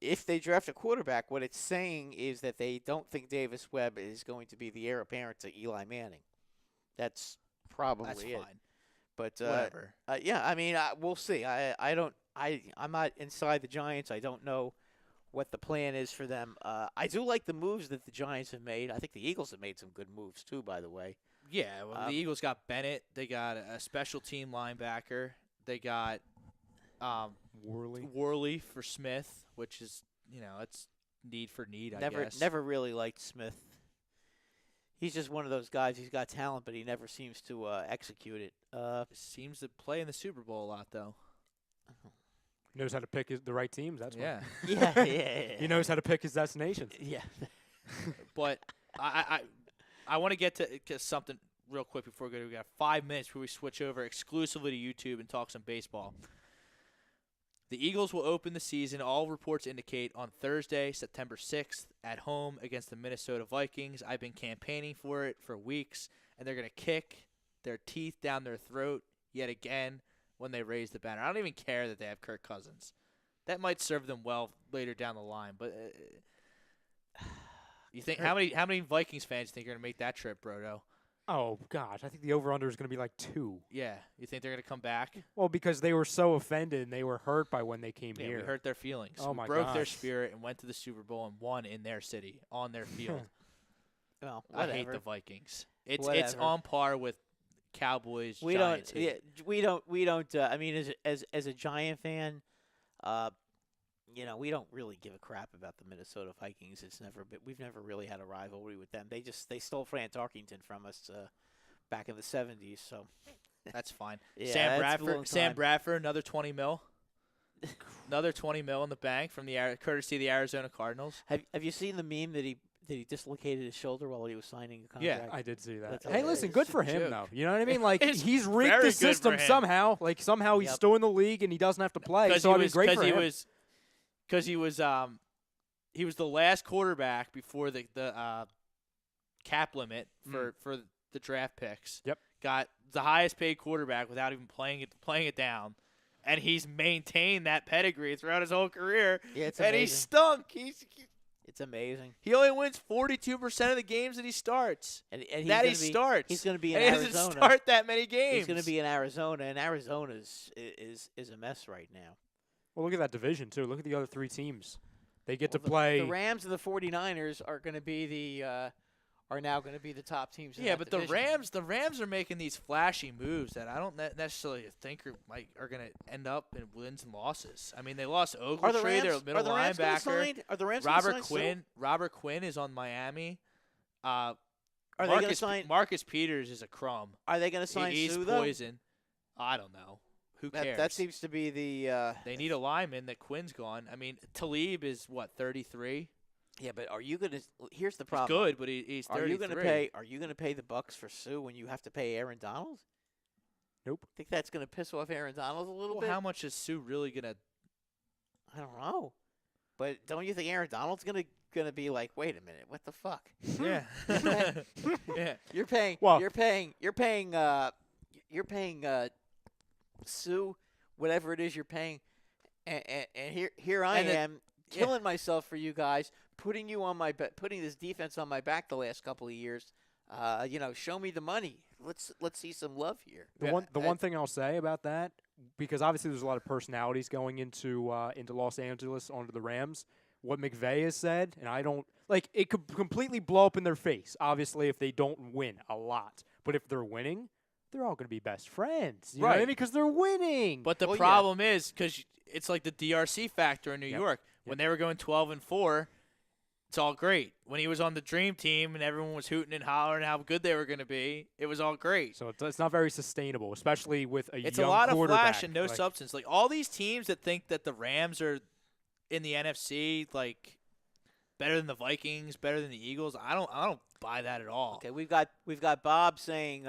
If they draft a quarterback, what it's saying is that they don't think Davis Webb is going to be the heir apparent to Eli Manning. That's probably That's it. fine. But Whatever. yeah, I mean, we'll see. I'm not inside the Giants. I don't know what the plan is for them. I do like the moves that the Giants have made. I think the Eagles have made some good moves too, by the way. Yeah, well, the Eagles got Bennett. They got a special team linebacker. They got Worley for Smith, which is, it's need for need, I guess. Never really liked Smith. He's just one of those guys. He's got talent, but he never seems to execute it. Seems to play in the Super Bowl a lot, though. Knows how to pick the right teams. That's Yeah. Yeah. He knows how to pick his destinations. Yeah. But I want to get to something real quick before we go. We got 5 minutes before we switch over exclusively to YouTube and talk some baseball. The Eagles will open the season, all reports indicate, on Thursday, September 6th, at home against the Minnesota Vikings. I've been campaigning for it for weeks, and they're going to kick their teeth down their throat yet again when they raise the banner. I don't even care that they have Kirk Cousins. That might serve them well later down the line, but you think how many Vikings fans think are going to make that trip, Brodo? Oh, gosh. I think the over-under is going to be like 2. Yeah, you think they're going to come back? Well, because they were so offended and they were hurt by when they came Yeah, here. we hurt their feelings. Oh, we my broke their gosh. spirit and went to the Super Bowl and won in their city, on their field. Well, I whatever. hate the Vikings. It's Whatever. on par with Cowboys. We Giants. don't. Yeah, we don't. I mean, as a Giant fan, we don't really give a crap about the Minnesota Vikings. We've never really had a rivalry with them. They stole Fran Tarkington from us back in the '70s. So That's fine. yeah, Sam that's a long Bradford. Sam time. Bradford. Another 20 mil. Another 20 mil in the bank from the courtesy of the Arizona Cardinals. Have you seen the meme that he dislocated his shoulder while he was signing a Yeah, contract? I did see that. That's Hey, listen, good for him joke. though. You know what I mean? Like It's he's rigged very the good for system him. somehow. Like somehow he's Yep. still in the league and he doesn't have to play. So I mean, great for him. Because he was the last quarterback before the cap limit for the draft picks. Yep. Got the highest paid quarterback without even playing it down, and he's maintained that pedigree throughout his whole career. Yeah, it's and amazing. he stunk. It's amazing. He only wins 42% of the games that he starts. And he's That gonna he be, starts. He's going to be in And he Arizona. doesn't start that many games. He's going to be in Arizona, and Arizona is a mess right now. Well, look at that division too. Look at the other three teams. They get to The play. Rams and the 49ers are going to be are now going to be the top teams. In Yeah, that but division. the Rams are making these flashy moves that I don't necessarily think are going to end up in wins and losses. I mean, they lost Are the Ogletree, Rams? their middle Are the Rams gonna linebacker. sign? Are the Rams gonna Robert sign Sue? Quinn. Robert Quinn is on Miami. Are they going to sign? Marcus Peters is a crumb. Are they going to sign He's Sue though? poison. I don't know. Who cares? That seems to be the. They need a lineman that Quinn's gone. I mean, Talib is what 33. Yeah, but are you going to? Here's the He's problem. good, but he's 33. Are you going to pay? Are you going to pay the bucks for Sue when you have to pay Aaron Donald? Nope. Think that's going to piss off Aaron Donald a little Well, bit? how much is Sue really gonna? I don't know. But don't you think Aaron Donald's gonna be like, wait a minute, what the fuck? Yeah. Yeah. You're paying. Well- You're paying Sue whatever it is you're paying, and here I And am killing myself for you guys, putting you on putting this defense on my back the last couple of years. Show me the money. Let's see some love here. The one thing I'll say about that, because obviously there's a lot of personalities going into Los Angeles onto the Rams. What McVay has said, and I don't like it could completely blow up in their face. Obviously, if they don't win a lot, but if they're winning, they're all going to be best friends. You know what I Right. mean? Because they're winning. But the Well, yeah. problem is because it's like the DRC factor in New Yep. York. When they were going 12-4, it's all great. When he was on the dream team and everyone was hooting and hollering how good they were going to be, it was all great. So it's not very sustainable, especially with a It's young a lot of quarterback. flash and no Like, substance. Like all these teams that think that the Rams are in the NFC, like better than the Vikings, better than the Eagles. I don't buy that at all. Okay, we've got Bob saying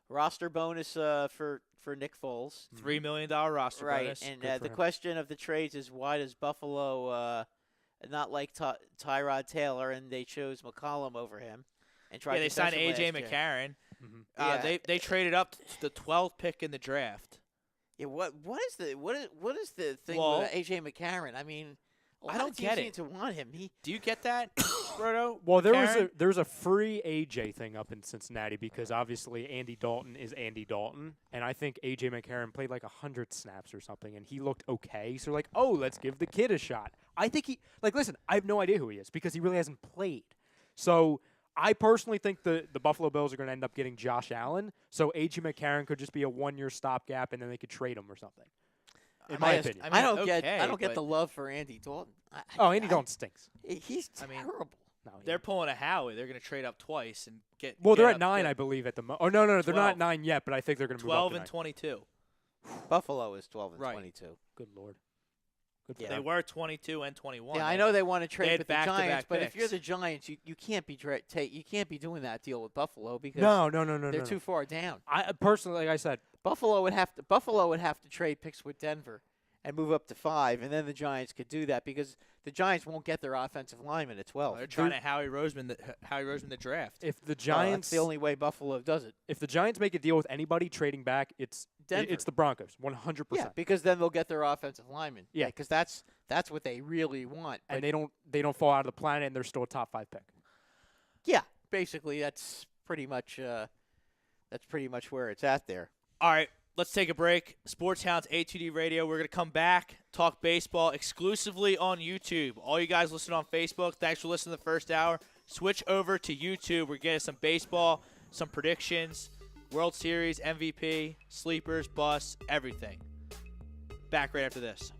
roster bonus for Nick Foles. $3 million roster Right, bonus. and Good for the him. question of the trades is why does Buffalo not like Tyrod Taylor and they chose McCollum over him and tried Yeah, they to signed touch him A.J. last year. McCarron. Mhm. Yeah. They traded up to the 12th pick in the draft. Yeah, what is the thing Well, with A.J. McCarron? I mean, a lot I don't of teams get seem it. to want him. Do you get that, Roto? Well, McCarron? there's a free AJ thing up in Cincinnati because obviously Andy Dalton is Andy Dalton, and I think AJ McCarron played like 100 snaps or something, and he looked okay. So like, oh, let's give the kid a shot. I think listen, I have no idea who he is because he really hasn't played. So I personally think the Buffalo Bills are going to end up getting Josh Allen. So AJ McCarron could just be a 1-year stopgap, and then they could trade him or something. In my opinion. I don't okay, get but the love for Andy Dalton. Andy Dalton stinks. He's I mean, terrible. No, They're pulling a Howie. They're going to trade up twice and get. well, get they're up at 9, to I believe, at the moment. Oh, no, they're 12. not at 9 yet, but I think they're going to move up 12 to and 9. 22. Buffalo is 12 and Right. 22. Good Lord. Good for Yeah. They them. were 22 and 21. Yeah, I know they want to they trade had with the back-to-back Giants, but if you're picks. the Giants, you can't be you can't be doing that deal with Buffalo because No. they're too far down. I personally, like I said, Buffalo would have to trade picks with Denver and move up to 5, and then the Giants could do that because the Giants won't get their offensive lineman at 12. They're trying to Howie Roseman the draft. if the Well, Giants, that's the only way Buffalo does it. if the Giants make a deal with anybody trading back, it's Denver. it's the Broncos, 100%. Yeah, because then they'll get their offensive lineman. Yeah. because that's what they really want. And But they don't fall out of the planet, and they're still a top 5 pick. yeah, basically that's pretty much where it's at there. All right, let's take a break. Sports Hounds A2D Radio. We're going to come back, talk baseball exclusively on YouTube. All you guys listening on Facebook, thanks for listening to the first hour. Switch over to YouTube. We're getting some baseball, some predictions, World Series, MVP, sleepers, busts, everything. Back right after this.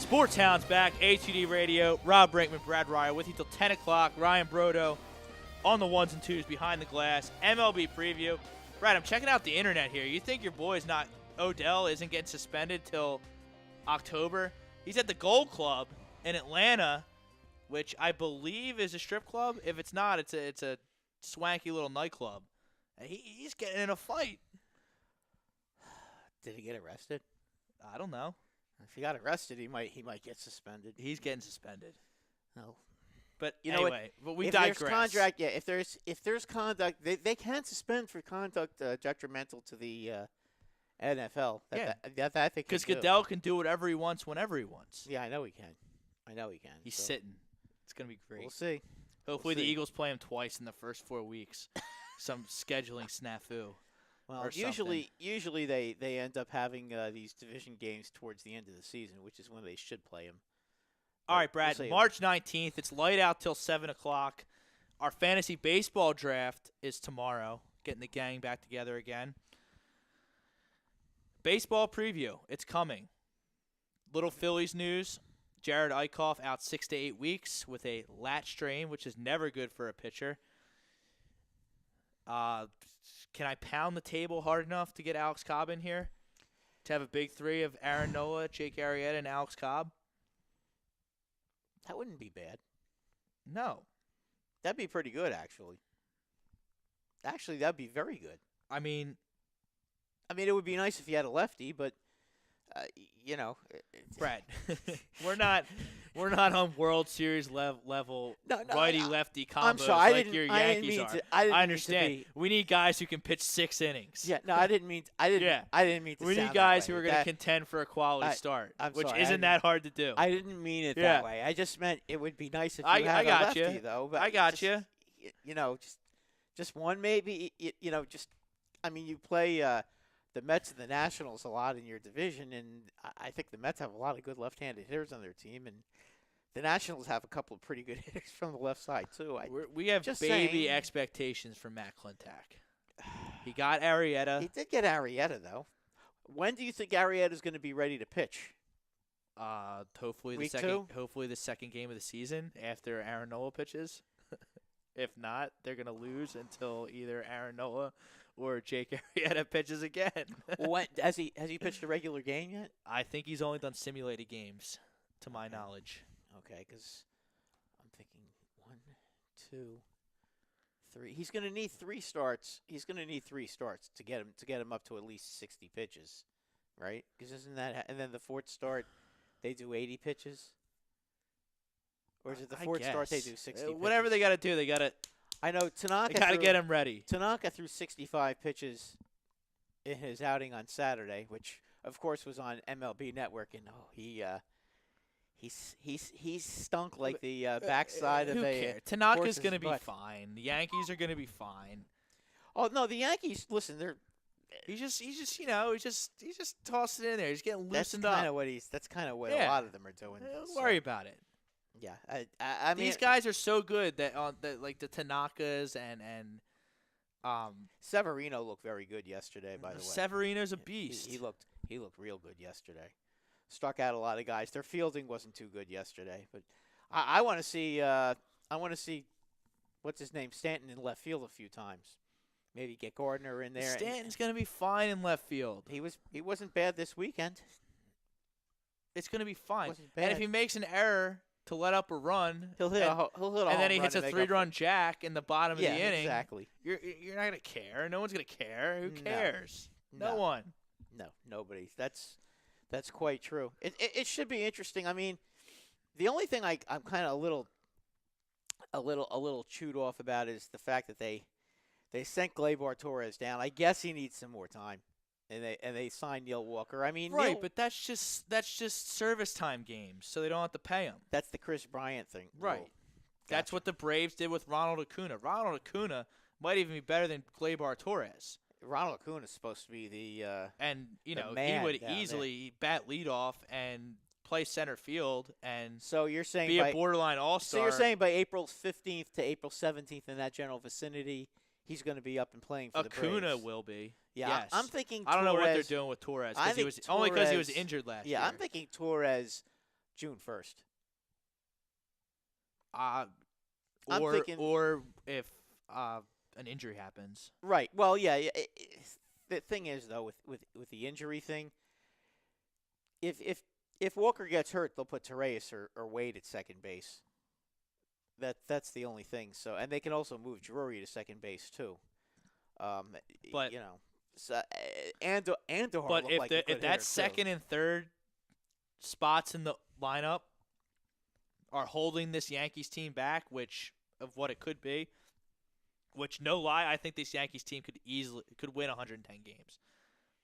Sports Hounds back, ATD Radio. Rob Brinkman, Brad Ryer with you till 10 o'clock. Ryan Brodo on the ones and twos behind the glass. MLB preview. Brad, I'm checking out the internet here. You think your boy's not – Odell isn't getting suspended till October? He's at the Gold Club in Atlanta, which I believe is a strip club. If it's not, it's a swanky little nightclub. He's getting in a fight. Did he get arrested? I don't know. If he got arrested, he might get suspended. He's getting suspended. No. But You know anyway, but we if digress. there's contract, if there's conduct, they can suspend for conduct detrimental to the NFL. That they can Because do. Goodell can do whatever he wants whenever he wants. Yeah, I know he can. He's so sitting. It's going to be great. We'll see. Hopefully We'll the see. Eagles play him twice in the first 4 weeks. Some scheduling snafu. Well, or usually they end up having these division games towards the end of the season, which is when they should play them. All right, Brad, we'll see. March 19th. It's light out till 7 o'clock. Our fantasy baseball draft is tomorrow, getting the gang back together again. Baseball preview. It's coming. Little Phillies news. Jared Eichhoff out 6 to 8 weeks with a lat strain, which is never good for a pitcher. Can I pound the table hard enough to get Alex Cobb in here? To have a big three of Aaron Nola, Jake Arrieta, and Alex Cobb? That wouldn't be bad. No. That'd be pretty good, actually. Actually, that'd be very good. I mean, it would be nice if you had a lefty, but Brad, we're not on World Series level righty lefty combos I'm sorry, like your Yankees are. I understand. We need guys who can pitch 6 innings. Yeah, no, I didn't mean. I didn't mean to. We need guys who are going to contend for a quality start, which sorry, isn't that hard to do. I didn't mean it that way. I just meant it would be nice if you had a got lefty, you. though. But I got you. Just one maybe. You play the Mets and the Nationals a lot in your division, and I think the Mets have a lot of good left-handed hitters on their team, and the Nationals have a couple of pretty good hitters from the left side too. We have just baby saying. expectations for Matt Klentak. He got Arrieta. He did get Arrieta though. When do you think Arrieta is going to be ready to pitch? Hopefully Week the second. 2? Hopefully the second game of the season after Aaron Nola pitches. If not, they're going to lose until either Aaron Nola or Jake Arrieta pitches again. When has he pitched a regular game yet? I think he's only done simulated games, to my knowledge. Okay, because I'm thinking 1, 2, 3. He's going to need 3 starts. He's going to need 3 starts to get him up to at least 60 pitches, right? Because isn't that and then the 4th start they do 80 pitches, or is it the 4th start they do 60? Whatever pitches? they got to do, they got to. I know Tanaka. They got to get him ready. Tanaka threw 65 pitches in his outing on Saturday, which of course was on MLB Network, and he's stunk like the backside Who of a. cares? Tanaka's horse's going to be butt. fine. The Yankees are going to be fine. Oh no, the Yankees. Listen, they're. He's just tossing it in there. He's getting loosened That's up. kind of what That's kind of what Yeah. a lot of them are doing. Don't so, worry about it. Yeah, I mean, These guys are so good that like the Tanakas and Severino looked very good yesterday. By the way, Severino's a beast. He looked real good yesterday. Struck out a lot of guys. Their fielding wasn't too good yesterday, but I want to see what's his name, Stanton, in left field a few times. Maybe get Gardner in there. Stanton's going to be fine in left field. He wasn't bad this weekend. It's going to be fine. Wasn't And if bad. he makes an error to let up a run, He'll hit a home and then he run hits a to make up 3-run jack in the bottom for it. of the inning. Exactly. You're not going to care. No one's going to care. Who No. cares? No No. one. No, nobody. That's quite true. It should be interesting. I mean, the only thing I'm kind of a little chewed off about is the fact that they sent Gleyber Torres down. I guess he needs some more time, and they signed Neil Walker. I mean, Right, but that's just service time games, so they don't have to pay him. that's the Chris Bryant thing. Right. rule. That's Gotcha. what the Braves did with Ronald Acuna. Ronald Acuna might even be better than Gleyber Torres. Ronald Acuna is supposed to be the And, you The know, he man would down there. easily bat leadoff and play center field and so you're saying be by, a borderline so all-star. you're saying by April 15th to April 17th in that general vicinity, he's going to be up and playing for the Acuna Braves. will be. Yeah, yes. I'm thinking I don't know what they're Torres- doing with Torres I because he think was only because he was Torres- injured last Yeah, year. I'm thinking Torres June 1st. I'm Or thinking- or if an injury happens. Right. Well, yeah. The thing is, though, with the injury thing, if Walker gets hurt, they'll put Torres or Wade at second base. That's the only thing. So, and they can also move Drury to second base too. But you know, so, Andor but looked if like a good if that hitter, too. second and third spots in the lineup are holding this Yankees team back, which of what it could be, which no lie, I think this Yankees team could win 110 games.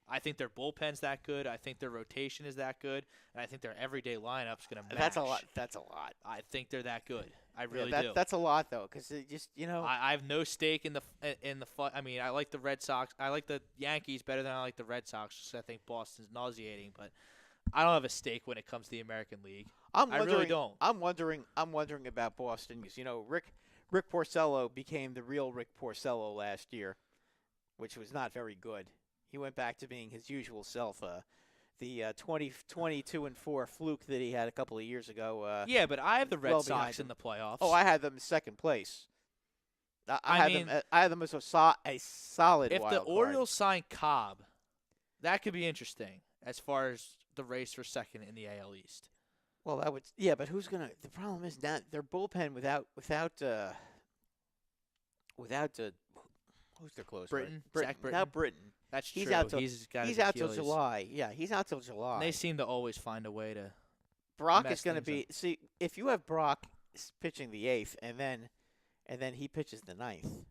I think their bullpen's that good. I think their rotation is that good, and I think their everyday lineup's going to match. That's a lot. That's a lot. I think they're that good. I really Yeah, do. That's a lot though, because just I have no stake in the fight. I mean, I like the Red Sox. I like the Yankees better than I like the Red Sox. Just I think Boston's nauseating, but I don't have a stake when it comes to the American League. I really don't. I'm wondering about Boston because Rick Porcello became the real Rick Porcello last year, which was not very good. He went back to being his usual self. The 22-4 fluke that he had a couple of years ago. Yeah, but I have the Red well Sox in behind the playoffs. Oh, I had them in second place. I mean, had them as a solid if wild the card. Orioles sign Cobb, that could be interesting as far as the race for second in the AL East. Well, that would yeah, but who's gonna? The problem is that their bullpen without who's their closer? Britton, Zach Britton. Without Britton, That's he's true. out till He's got he's his out till Achilles. July. Yeah, he's out till July. And they seem to always find a way to. Brock mess is going to things be see if you have Brock pitching the 8th and then he pitches the 9th,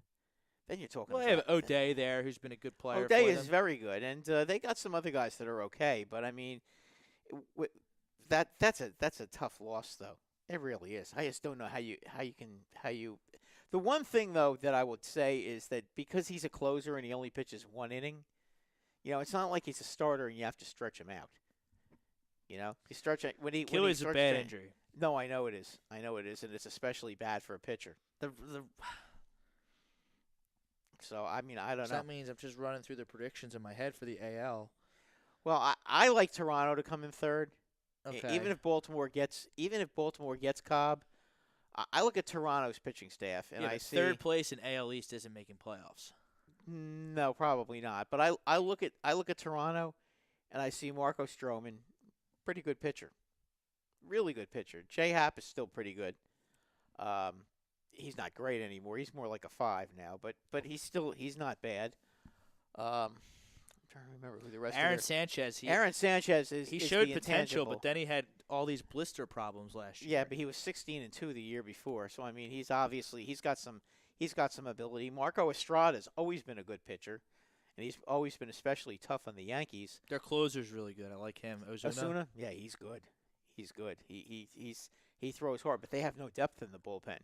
then you're talking. Well, they have about O'Day there, who's been a good player. O'Day for is them. very good, and they got some other guys that are okay. But I mean, that's a tough loss though. It really is. I just don't know how you. The one thing though that I would say is that because he's a closer and he only pitches 1 inning, it's not like he's a starter and you have to stretch him out. You stretch it when he Achilles is a stretches bad it- injury. No, I know it is. And it's especially bad for a pitcher. So I mean, I don't So know. that means I'm just running through the predictions in my head for the AL. Well, I like Toronto to come in third. Okay. Even if Baltimore gets Cobb, I look at Toronto's pitching staff and yeah, I but see third place in AL East isn't making playoffs. no, probably not. But I look at Toronto and I see Marco Stroman, pretty good pitcher, really good pitcher. J Happ is still pretty good. He's not great anymore. He's more like a 5 now, but he's not bad. I'm trying to remember who the rest. Aaron of Sanchez. Aaron Sanchez He is showed the potential, intangible. but then he had all these blister problems last year. Yeah, but he was 16-2 the year before. So I mean, he's got some ability. Marco Estrada's always been a good pitcher, and he's always been especially tough on the Yankees. Their closer's really good. I like him. Osuna, yeah, he's good. He's good. He throws hard, but they have no depth in the bullpen.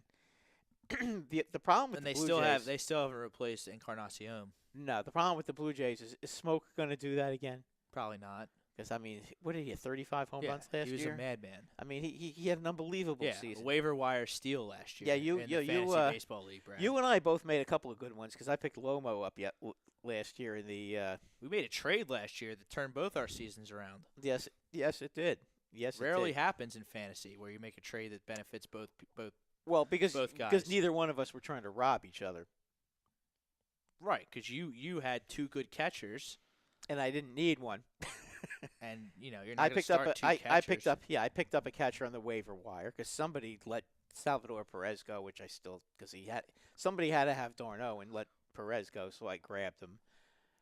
the problem with And the they Blue still Jays, haven't replaced Encarnacion. no. The problem with the Blue Jays is Smoke going to do that again? Probably not. Because I mean, what did he have? 35 home Yeah, runs last he was year. a madman. I mean, he had an unbelievable Yeah, season. waiver wire steal last year. Yeah, you- in you- the you, fantasy baseball league, Brad. You and I both made a couple of good ones because I picked Lomo up last year in the. We made a trade last year that turned both our seasons around. Yes, it did. Yes, Rarely it did. happens in fantasy where you make a trade that benefits both. Well, because both guys. neither one of us were trying to rob each other, Right, because you had 2 good catchers, and I didn't need one. and you're not I going to picked up start 2 I catchers. I picked up a catcher on the waiver wire because somebody let Salvador Perez go, which I still because somebody had to have Darno and let Perez go, so I grabbed him.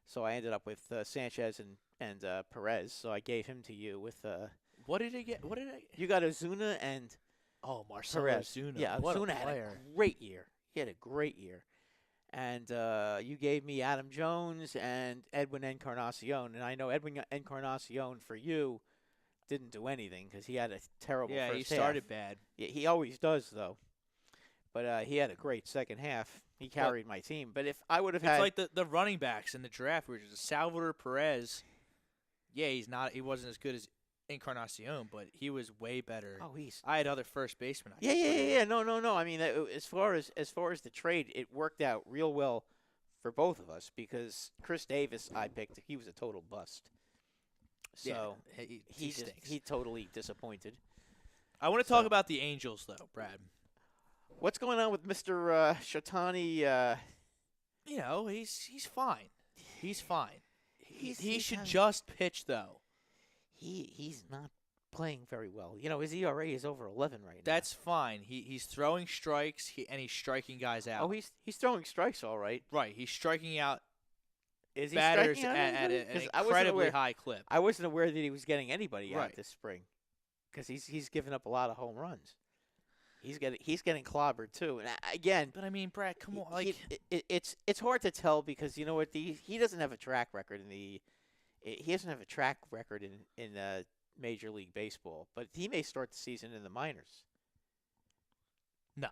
So I ended up with Sanchez and Perez. So I gave him to you with. What did he get? What did I? You got Ozuna and Oh, Marcelo Perez. Ozuna. Yeah, what Ozuna a had player. a great year. He had a great year. And you gave me Adam Jones and Edwin Encarnacion. And I know Edwin Encarnacion for you didn't do anything because he had a terrible Yeah, first he started half. bad. Yeah, he always does, though. But he had a great second half. He carried my team. But if I would have It's had... like the running backs in the draft were just Salvador Perez. Yeah, he wasn't as good as Encarnacion, but he was way better. Oh, he's... I had other first basemen. I Yeah, could yeah, put yeah, in. yeah. No. I mean, as far as the trade, it worked out real well for both of us because Chris Davis, I picked. He was a total bust. So Yeah, he he stinks. totally disappointed. I want to talk about the Angels, though, Brad. What's going on with Mr. Shatani? You know, he's fine. He's fine. He should having- just pitch, though. He's not playing very well. You know, his ERA is over 11 right now. That's fine. He's throwing strikes and he's striking guys out. Oh, he's throwing strikes all right. Right. He's striking out Is he batters striking out at anybody? an 'Cause I wasn't incredibly aware- high clip. I wasn't aware that he was getting anybody Right. out this spring, because he's given up a lot of home runs. He's getting clobbered too. And again, But I mean, Brad, come on, it's hard to tell because you know what, he doesn't have a track record he doesn't have a track record in Major League Baseball, but he may start the season in the minors. no,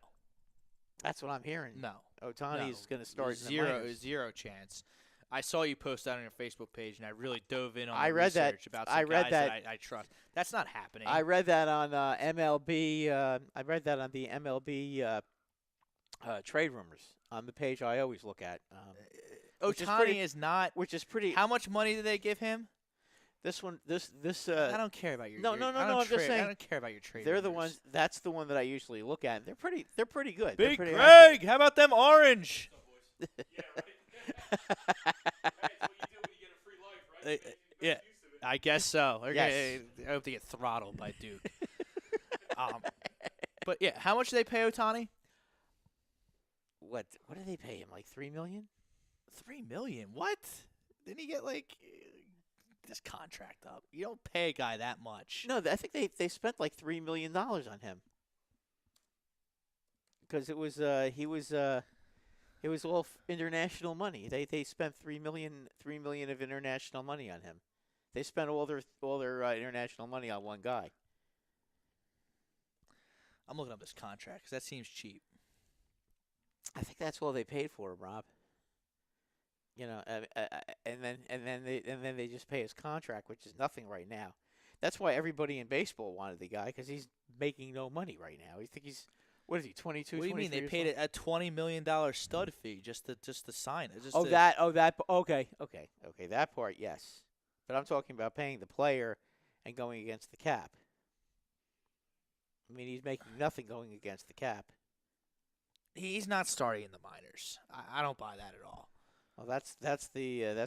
That's what I'm hearing. no. Otani's going to start zero, in the minors. zero chance. I saw you post that on your Facebook page, and I really dove in on I the read that- research about some I read guys that- I trust. That's not happening. I read that on MLB. I read that on the MLB trade rumors on the page I always look at. Which is Ohtani pretty- is not. Which is pretty. How much money did they give him? This one, this. I don't care about your. no, your- no, no, I don't no, I'm just I saying don't care about your trade. They're the rumors. ones. That's the one that I usually look at. They're pretty good. They're Big pretty Greg, how about them orange? Yeah, I guess so. They're Yes. I hope they get throttled by Duke. But yeah, how much do they pay Ohtani? What do they pay him? Like $3 million? $3 million. What? Didn't he get this contract up? You don't pay a guy that much. No, I think they spent like $3 million on him because it was all international money. They spent $3 million of international money on him. They spent all their international money on one guy. I'm looking up this contract because that seems cheap. I think that's all they paid for him, Rob. You know, and then they just pay his contract, which is nothing right now. That's why everybody in baseball wanted the guy, because he's making no money right now. You think he's what is he 22? What do you mean they 23 paid years a $20 million stud fee just to sign it? old? Okay. That part, yes. But I'm talking about paying the player and going against the cap. I mean, he's making nothing going against the cap. He's not starting in the minors. I don't buy that at all. Well, that's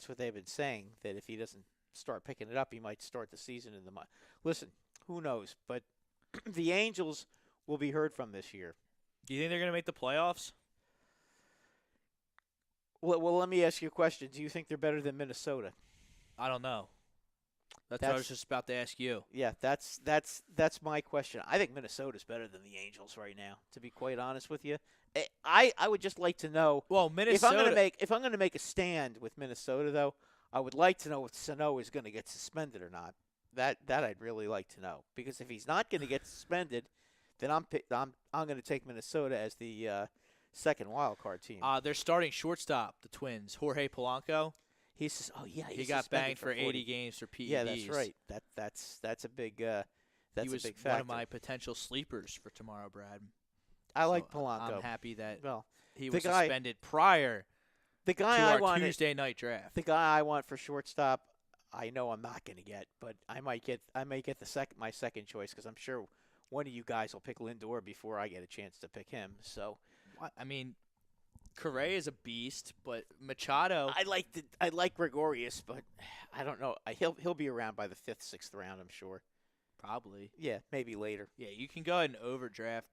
what they've been saying, that if he doesn't start picking it up, he might start the season in the minors. Listen, who knows? But the Angels will be heard from this year. Do you think they're going to make the playoffs? Well, let me ask you a question. Do you think they're better than Minnesota? I don't know. That's what I was just about to ask you. Yeah, that's my question. I think Minnesota's better than the Angels right now, to be quite honest with you. I would just like to know. Well, Minnesota. If I'm gonna make a stand with Minnesota, though, I would like to know if Sano is going to get suspended or not. That I'd really like to know, because if he's not going to get suspended, then I'm going to take Minnesota as the second wild card team. They're starting shortstop, the Twins, Jorge Polanco. He got suspended banged for 40. 80 games for PEDs. Yeah, that's right. That's a big he was a big factor. one of my potential sleepers for tomorrow, Brad. I like So Polanco. I'm happy that Well, he the was guy- suspended prior the to guy I our want Tuesday night draft. the guy I want for shortstop, I know I'm not going to get, but I might get my second choice, because I'm sure one of you guys will pick Lindor before I get a chance to pick him. So I mean, Correa is a beast, but Machado. I like Gregorius, but I don't know. He'll be around by the 5th, 6th round, I'm sure. Probably. Yeah, maybe later. Yeah, you can go ahead and overdraft.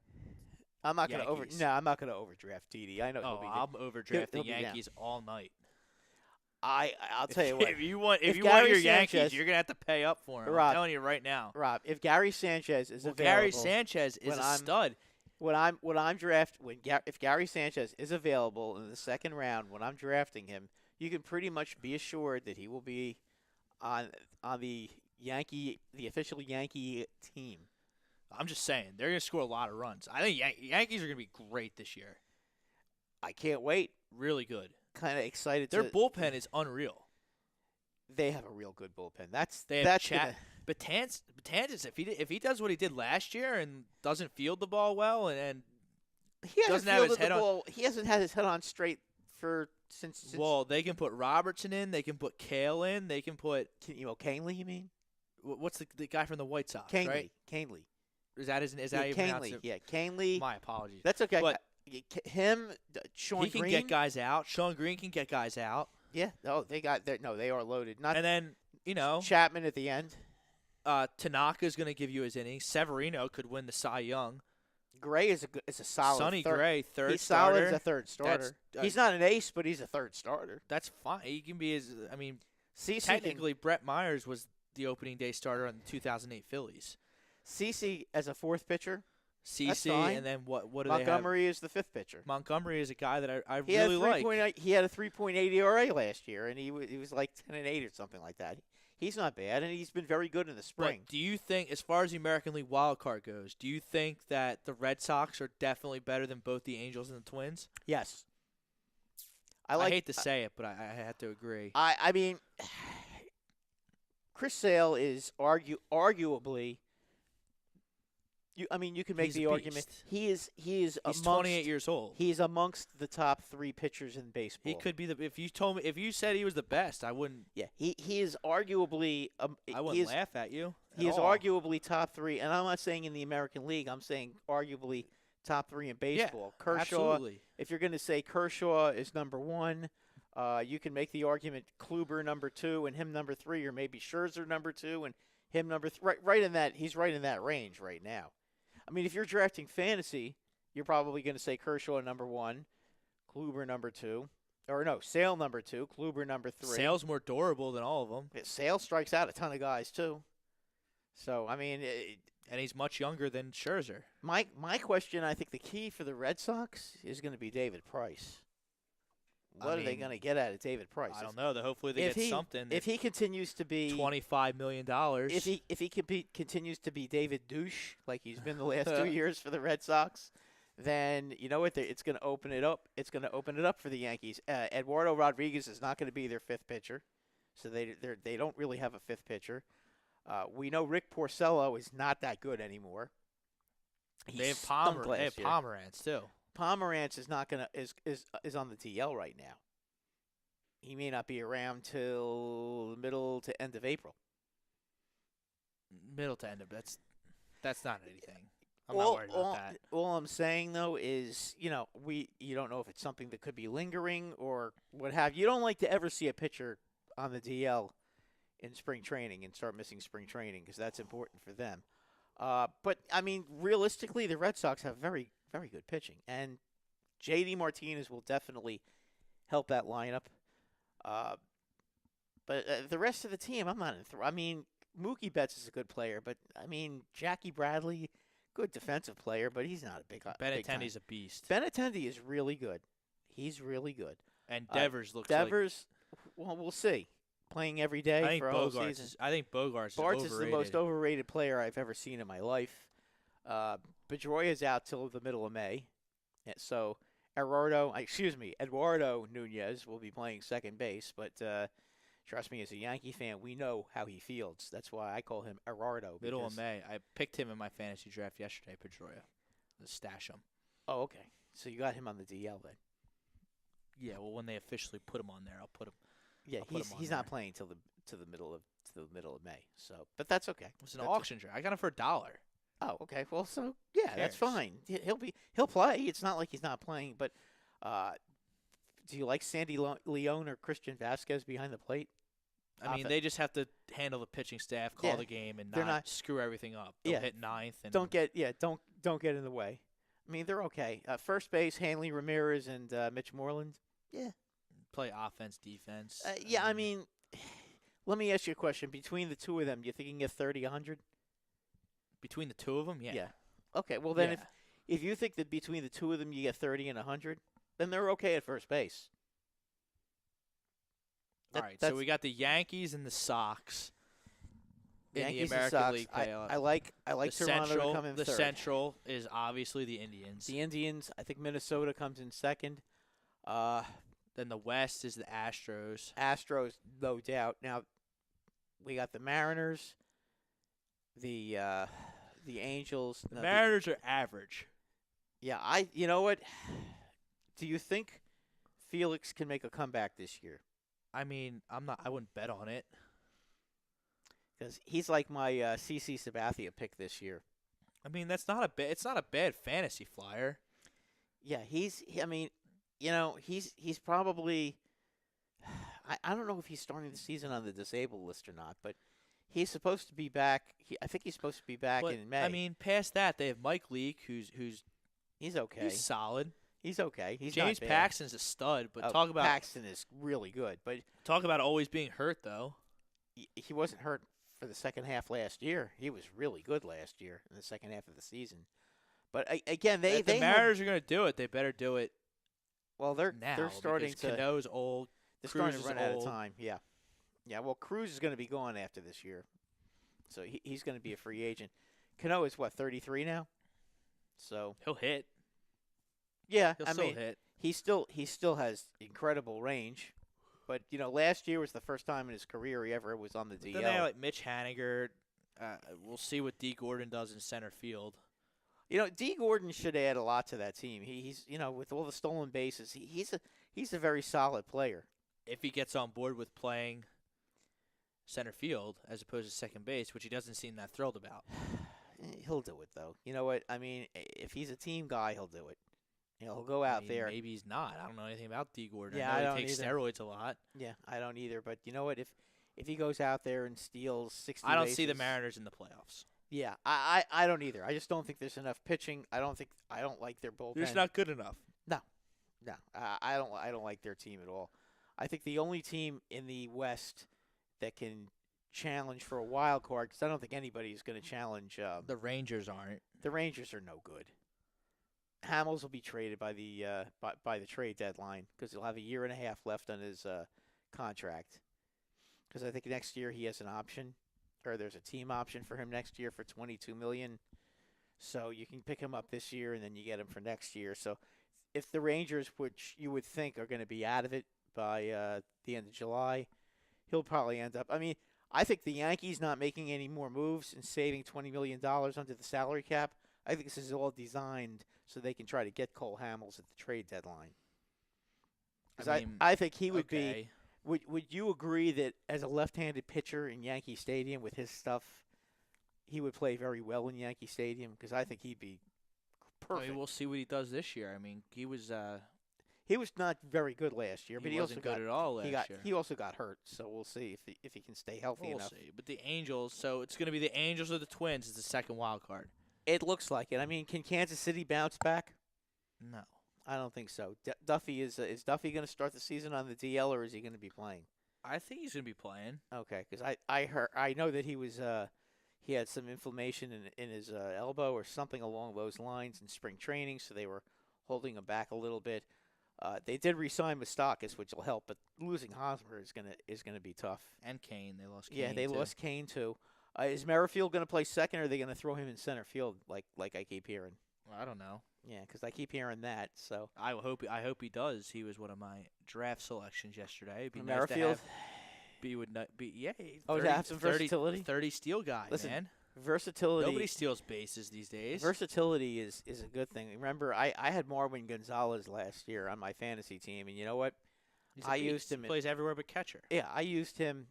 I'm not going to Yankees. I'm not going to overdraft Didi. I know Oh, he'll be. I'll overdraft he'll the be down. Yankees all night. I'll tell you what. If you want Gary your Sanchez- Yankees, you're gonna have to pay up for them. Rob, I'm telling you right now. Rob, if Gary Sanchez is available, Gary Sanchez is when a I'm- stud. if Gary Sanchez is available in the second round when I'm drafting him, you can pretty much be assured that he will be on the official Yankee team. I'm just saying they're gonna score a lot of runs. I think Yankees are gonna be great this year. I can't wait. Really good. Kind of excited. Their bullpen is unreal. They have a real good bullpen. They have Betances, if he does what he did last year and doesn't field the ball well and he hasn't doesn't have his fielded head the on- ball. He hasn't had his head on straight since. well, they can put Robertson in, they can put Kale in, they can put Canely, you mean? what's the guy from the White Sox, Canely. right? Canely. Is that how you pronounce Canely. it? Yeah, Canely. My apologies. That's okay. But Him, Sean he can Green. get guys out. Sean Green can get guys out. Yeah. Oh, they are loaded. Not And then, Chapman at the end. Tanaka's going to give you his innings. Severino could win the Cy Young. Gray is a solid. Sonny third. Gray, third He's starter. solid as a third starter. He's not an ace, but he's a third starter. That's fine. He can be his. I mean, CeCe technically, Brett Myers was the opening day starter on the 2008 Phillies. CeCe as a fourth pitcher. CeCe, fine. and then what do Montgomery is the fifth pitcher. they have? Montgomery is a guy that I He really had like. He had a 3.8 ERA last year, and he was like 10-8 or something like that. He's not bad, and he's been very good in the spring. But do you think, as far as the American League wild card goes, do you think that the Red Sox are definitely better than both the Angels and the Twins? Yes. I hate to say it, but I have to agree. I mean, Chris Sale is arguably. You can make He's the a argument. beast. He is He's amongst, 28 years old. He's amongst the top 3 pitchers in baseball. He could be if you said he was the best, I wouldn't. Yeah, he is arguably. I wouldn't laugh at you. He is at all. arguably top 3, and I'm not saying in the American League. I'm saying arguably top 3 in baseball. Kershaw. Absolutely. If you're going to say Kershaw is number 1, you can make the argument Kluber number 2 and him number 3, or maybe Scherzer number 2 and him number 3. Right in that, he's right in that range right now. I mean, if you're drafting fantasy, you're probably going to say Kershaw number 1, Kluber number 2, or no, Sale number 2, Kluber number 3. Sale's more durable than all of them, Sale strikes out a ton of guys too. So I mean, and he's much younger than Scherzer. my question, I think the key for the Red Sox is going to be David Price. What are they going to get out of David Price? I don't know. Hopefully they get something. If he continues to be $25 million. if he continues to be David Douche like he's been the last 2 years for the Red Sox, then you know what? It's going to open it up. It's going to open it up for the Yankees. Eduardo Rodriguez is not going to be their 5th pitcher, so they don't really have a 5th pitcher. We know Rick Porcello is not that good anymore. They have Pomeranz too. Pomeranz is not gonna is on the DL right now. He may not be around till middle to end of April. Middle to end of that's not anything. I'm not worried about that. All I'm saying though is, you don't know if it's something that could be lingering or what have you. You don't like to ever see a pitcher on the DL in spring training and start missing spring training because that's important for them. But I mean, realistically, the Red Sox have very, very good pitching, and J.D. Martinez will definitely help that lineup. But the rest of the team, I'm not. I mean, Mookie Betts is a good player, but I mean, Jackie Bradley, good defensive player, but he's not a big. Benintendi's a beast. Benintendi is really good. He's really good. And Devers looks Devers. Well, we'll see. Playing every day I think for a whole season. I think Bogarts Bart's is is the most overrated player I've ever seen in my life. Pedroia's out till the middle of May, so Eduardo Nunez will be playing second base. But trust me, as a Yankee fan, we know how he feels. That's why I call him Eduardo. Middle of May. I picked him in my fantasy draft yesterday, Pedroia. Let's stash him. Oh, okay. So you got him on the DL then? Yeah. Well, when they officially put him on there, I'll put him. Yeah, he's not playing till the middle of May. So, but that's okay. It's an auction draft. I got him for $1. Oh, okay. Well, so yeah, that's fine. He'll play. It's not like he's not playing. But do you like Sandy Leone or Christian Vasquez behind the plate? I mean, they just have to handle the pitching staff, call the game, and not screw everything up. They'll hit ninth and don't get in the way. I mean, they're okay. First base, Hanley Ramirez and Mitch Moreland. Yeah. Play offense, defense. I mean, let me ask you a question. Between the two of them, do you think you can get 30, 100? Between the two of them, yeah. Yeah. Okay, well then if you think that between the two of them you get 30 and 100, then they're okay at first base. All right, so we got the Yankees and the Sox in Yankees the American League playoff. I like Toronto to come in the third. Central is obviously the Indians. The Indians, I think Minnesota comes in second. Then the West is the Astros. Astros, no doubt. Now, we got the Mariners, the Angels. The Mariners are average. Yeah, you know what? Do you think Felix can make a comeback this year? I mean, I wouldn't bet on it. Because he's like my CC Sabathia pick this year. I mean, that's not a bad. It's not a bad fantasy flyer. Yeah, I mean, he's probably. I don't know if he's starting the season on the disabled list or not, but he's supposed to be back. I think he's supposed to be back But in May. I mean, past that, they have Mike Leake, who's he's okay. he's solid. He's okay. He's James not bad. Paxton's a stud, but talk about Paxton is really good, but always being hurt though. he wasn't hurt for the second half last year. He was really good last year in the second half of the season. But again, If the Mariners are going to do it, they better do it they're now. starting because to Cano's old. they're Cruz starting to is run out of old. time. Yeah. Well, Cruz is going to be gone after this year, so he's going to be a free agent. Cano is what 33 now, so He'll hit. yeah. He'll I still mean, hit. he still has incredible range, but last year was the first time in his career he ever was on the DL. Then they have like Mitch Haniger. We'll see what D. Gordon does in center field. D. Gordon should add a lot to that team. He's with all the stolen bases, he's a very solid player. If he gets on board with playing center field as opposed to second base, which he doesn't seem that thrilled about. He'll do it though. You know what? I mean, if he's a team guy, he'll do it. He'll go out there. Maybe he's not. I don't know anything about D. Gordon. Yeah, I I know don't he takes either. steroids a lot. Yeah, I don't either. But you know what? If he goes out there and steals 60 I don't see the bases- Mariners in the playoffs. Yeah, I don't either. I just don't think there's enough pitching. I don't like their bullpen. They're just not good enough. No, I don't like their team at all. I think the only team in the West that can challenge for a wild card, because I don't think anybody is going to challenge. The Rangers aren't. The Rangers are no good. Hamels will be traded by the by the trade deadline because he'll have a year and a half left on his contract. Because I think next year he has an option, or there's a team option for him next year for $22 million. So you can pick him up this year and then you get him for next year. So if the Rangers, which you would think are going to be out of it by the end of July, he'll probably end up. I mean, I think the Yankees not making any more moves and saving $20 million under the salary cap, I think this is all designed so they can try to get Cole Hamels at the trade deadline. 'Cause I think he would be. Would you agree that as a left-handed pitcher in Yankee Stadium with his stuff, he would play very well in Yankee Stadium? Because I think he'd be perfect. We'll see what he does this year. I mean, he was not very good last year, but he also wasn't good at all last year. He also got hurt, so we'll see if he can stay healthy We'll enough. see. But the Angels, so it's going to be the Angels or the Twins as the second wild card. It looks like it. I mean, can Kansas City bounce back? No. I don't think so. Duffy is Duffy going to start the season on the DL, or is he going to be playing? I think he's going to be playing. Okay, because I know that he had some inflammation in his elbow or something along those lines in spring training, so they were holding him back a little bit. They did re-sign Moustakas, which will help, but losing Hosmer is gonna be tough. And Kane, they lost Kane. Yeah, they too. lost Kane too. Is Merrifield going to play second, or are they going to throw him in center field like I keep hearing? I don't know. Yeah, because I keep hearing that. So I hope he does. He was one of my draft selections yesterday. It'd be nice to Merrifield. have. He would not be. Yeah. Oh, to have some versatility? 30 steal guy, Listen, man. Versatility. Nobody steals bases these days. Versatility is a good thing. Remember, I had Marwin Gonzalez last year on my fantasy team, and you know what? He's a I beast. used him He in- plays everywhere but catcher. Yeah, I used him.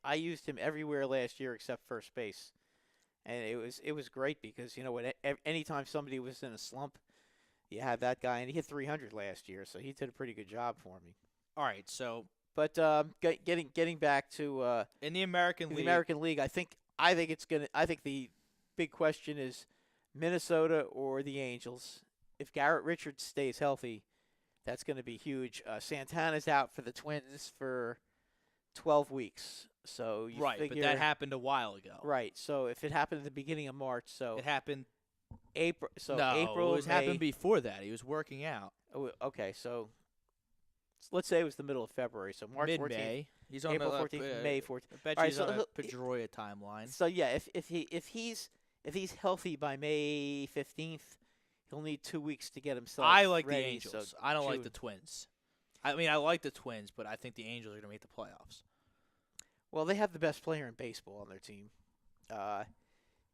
I used him everywhere last year except first base, and it was great because you know what? Anytime somebody was in a slump, you had that guy, and he hit 300 last year, so he did a pretty good job for me. All right, so But getting back to in the American the League, American League, I think the big question is Minnesota or the Angels. If Garrett Richards stays healthy, that's going to be huge. Santana's out for the Twins for 12 weeks. So you right, figure, but that happened a while ago. Right. So if it happened at the beginning of March, so It happened. April. So no, April. it was May, happened before that. He was working out. Okay, so let's say it was the middle of February. So March 14th, Mid-May. He's on April the 14th, May 14th. I bet All right, he's so on a he'll- Pedroia timeline. So yeah, if he's healthy by May 15th, he'll need 2 weeks to get himself. I like the ready, Angels. So I don't like June. the Twins. I mean, I like the Twins, but I think the Angels are going to make the playoffs. Well, they have the best player in baseball on their team.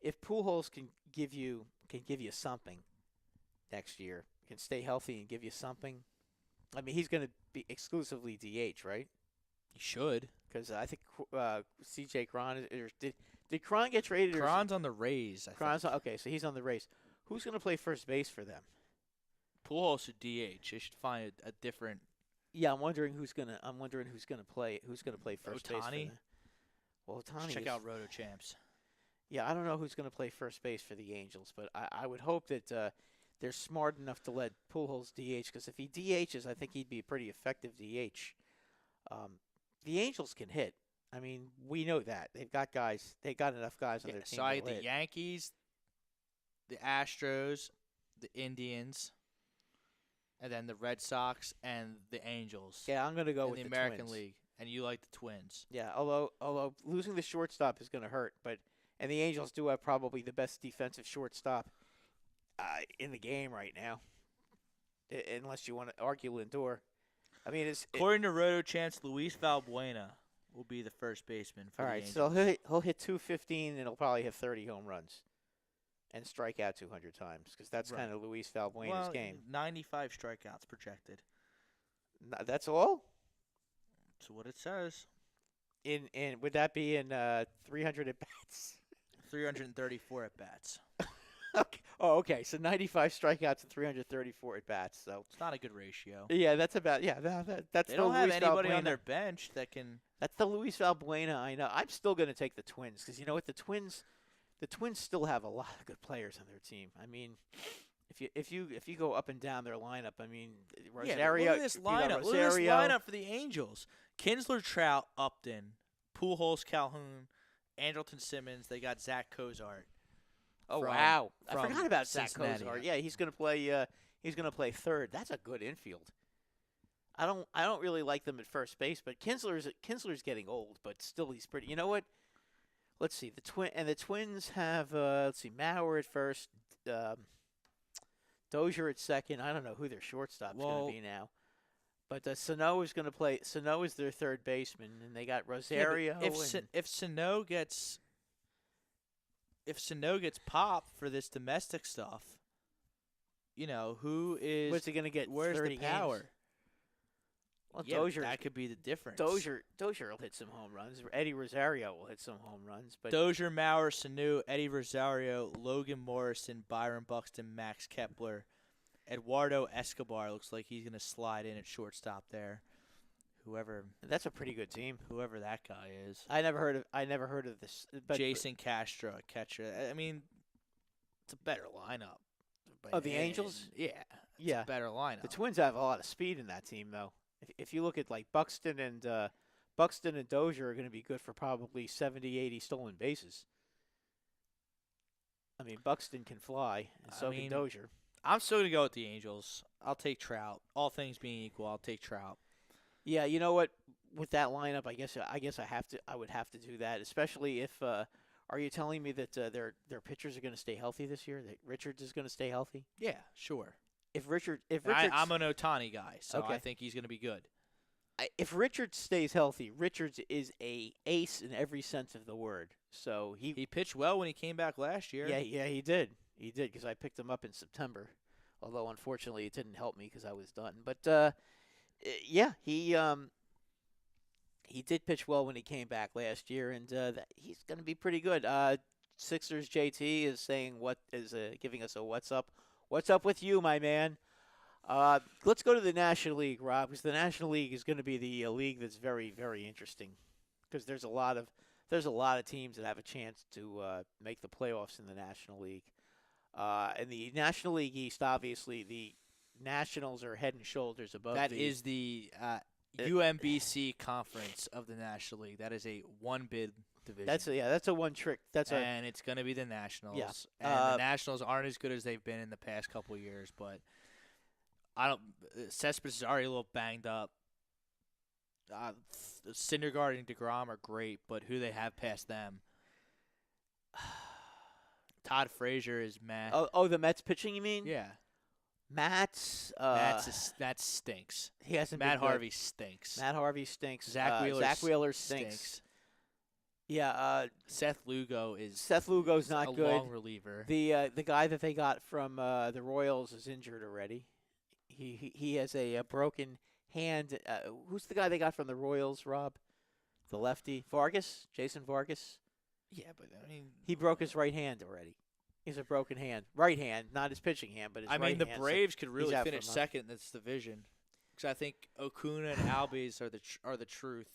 If Pujols can give you something next year, can stay healthy and give you something. I mean, he's going to be exclusively DH, right? He should. because I think C.J. Cron did Cron get traded? Cron's on the Rays. Cron's okay, so he's on the race. Who's going to play first base for them? Pujols should DH. They should find a different. Yeah, I'm wondering who's gonna play first base for Ohtani? them. Well, Ohtani. Check is- out Roto Champs. Yeah, I don't know who's going to play first base for the Angels, but I would hope that they're smart enough to let Pujols DH, because if he DHs, I think he'd be a pretty effective DH. The Angels can hit. I mean, we know that. They've got guys. They got enough guys on their team So I to had the hit. Yankees, the Astros, the Indians, and then the Red Sox and the Angels Yeah, I'm going to go in with the the American Twins. League. And you like the Twins. Yeah, although losing the shortstop is going to hurt, and the Angels do have probably the best defensive shortstop in the game right now, unless you want to argue Lindor. I mean, According to Roto Champs, Luis Valbuena will be the first baseman for all the right. Angels. So he'll hit 215, and he'll probably have 30 home runs, and strike out 200 times, because that's Right. kind of Luis Valbuena's game. 95 strikeouts projected. That's all. That's what it says. In would that be in 300 at bats? 334 at bats. Okay. Oh, okay. So 95 strikeouts and 334 at bats. So It's not a good ratio. yeah, that's about that's They the don't have Luis anybody on Valbuena. their bench that can. That's the Luis Valbuena I know. I'm still going to take the Twins, because you know what, the Twins still have a lot of good players on their team. I mean, if you go up and down their lineup, I mean, Rosario. Look at this you got lineup. Look at this Rosario. lineup for the Angels: Kinsler, Trout, Upton, Pujols, Calhoun, Andrelton Simmons. They got Zach Cozart. Oh from- wow! I from forgot about Zach Cincinnati. Cozart. Yeah, he's going to play. He's going to play third. That's a good infield. I don't really like them at first base, but Kinsler's getting old, but still he's pretty. You know what? Let's see. The Twins have Mauer at first, Dozier at second. I don't know who their shortstop's going Well- to be now. But Sano is going to play. Sano is their third baseman, and they got Yeah, but Rosario. if Sano gets popped for this domestic stuff, you know who is what's he going to get? where's 30 the power? Games? Well, Yeah, Dozier. that could be the difference. Dozier will hit some home runs. Eddie Rosario will hit some home runs. But Dozier, Mauer, Sanu, Eddie Rosario, Logan Morrison, Byron Buxton, Max Kepler, Eduardo Escobar looks like he's going to slide in at shortstop there. Whoever that's a pretty good team. that guy is. I never heard of this. But Jason Castro, a catcher. I mean, it's a better lineup. Oh, the Angels? Yeah. It's Yeah. a better lineup. the Twins have a lot of speed in that team, though. If you look at like Buxton and Dozier are going to be good for probably 70, 80 stolen bases. I mean, Buxton can fly, and I so mean, can Dozier. I'm still going to go with the Angels. I'll take Trout. All things being equal, I'll take Trout. Yeah, you know what? With that lineup, I guess I would have to do that, especially if. Are you telling me that their pitchers are going to stay healthy this year? That Richards is going to stay healthy? Yeah, sure. If Richards, I'm an Ohtani guy, so Okay. I think he's going to be good. if Richards stays healthy, Richards is a ace in every sense of the word. So He pitched well when he came back last year. yeah, he did. He did, because I picked him up in September. Although unfortunately it didn't help me because I was done. But yeah, he did pitch well when he came back last year, and he's going to be pretty good. Sixers JT is saying giving us a what's up. What's up with you, my man? Let's go to the National League, Rob, because the National League is going to be the league that's very, very interesting, because there's a lot of teams that have a chance to make the playoffs in the National League. In the National League East, obviously, the Nationals are head and shoulders above. That is the UMBC conference of the National League. That is a one-bid division. That's a one trick. And it's going to be the Nationals. Yeah. And the Nationals aren't as good as they've been in the past couple of years, but Cespedes is already a little banged up. Syndergaard and DeGrom are great, but who they have past them? Todd Frazier is meh. Oh, the Mets pitching, you mean? Yeah. That stinks. he hasn't. Matt been good. Harvey stinks. Matt Harvey stinks. Zach Wheeler stinks. Yeah. Seth Lugo is Seth Lugo's a not good. long reliever. The guy that they got from the Royals is injured already. He has a broken hand. Who's the guy they got from the Royals, Rob? the lefty, Vargas, Jason Vargas. Yeah, but I mean, He broke his right hand already. He's a broken hand. Right hand, not his pitching hand, but his right hand. the Braves could really out for finish a month. second in this division because I think Acuna and Albies are the truth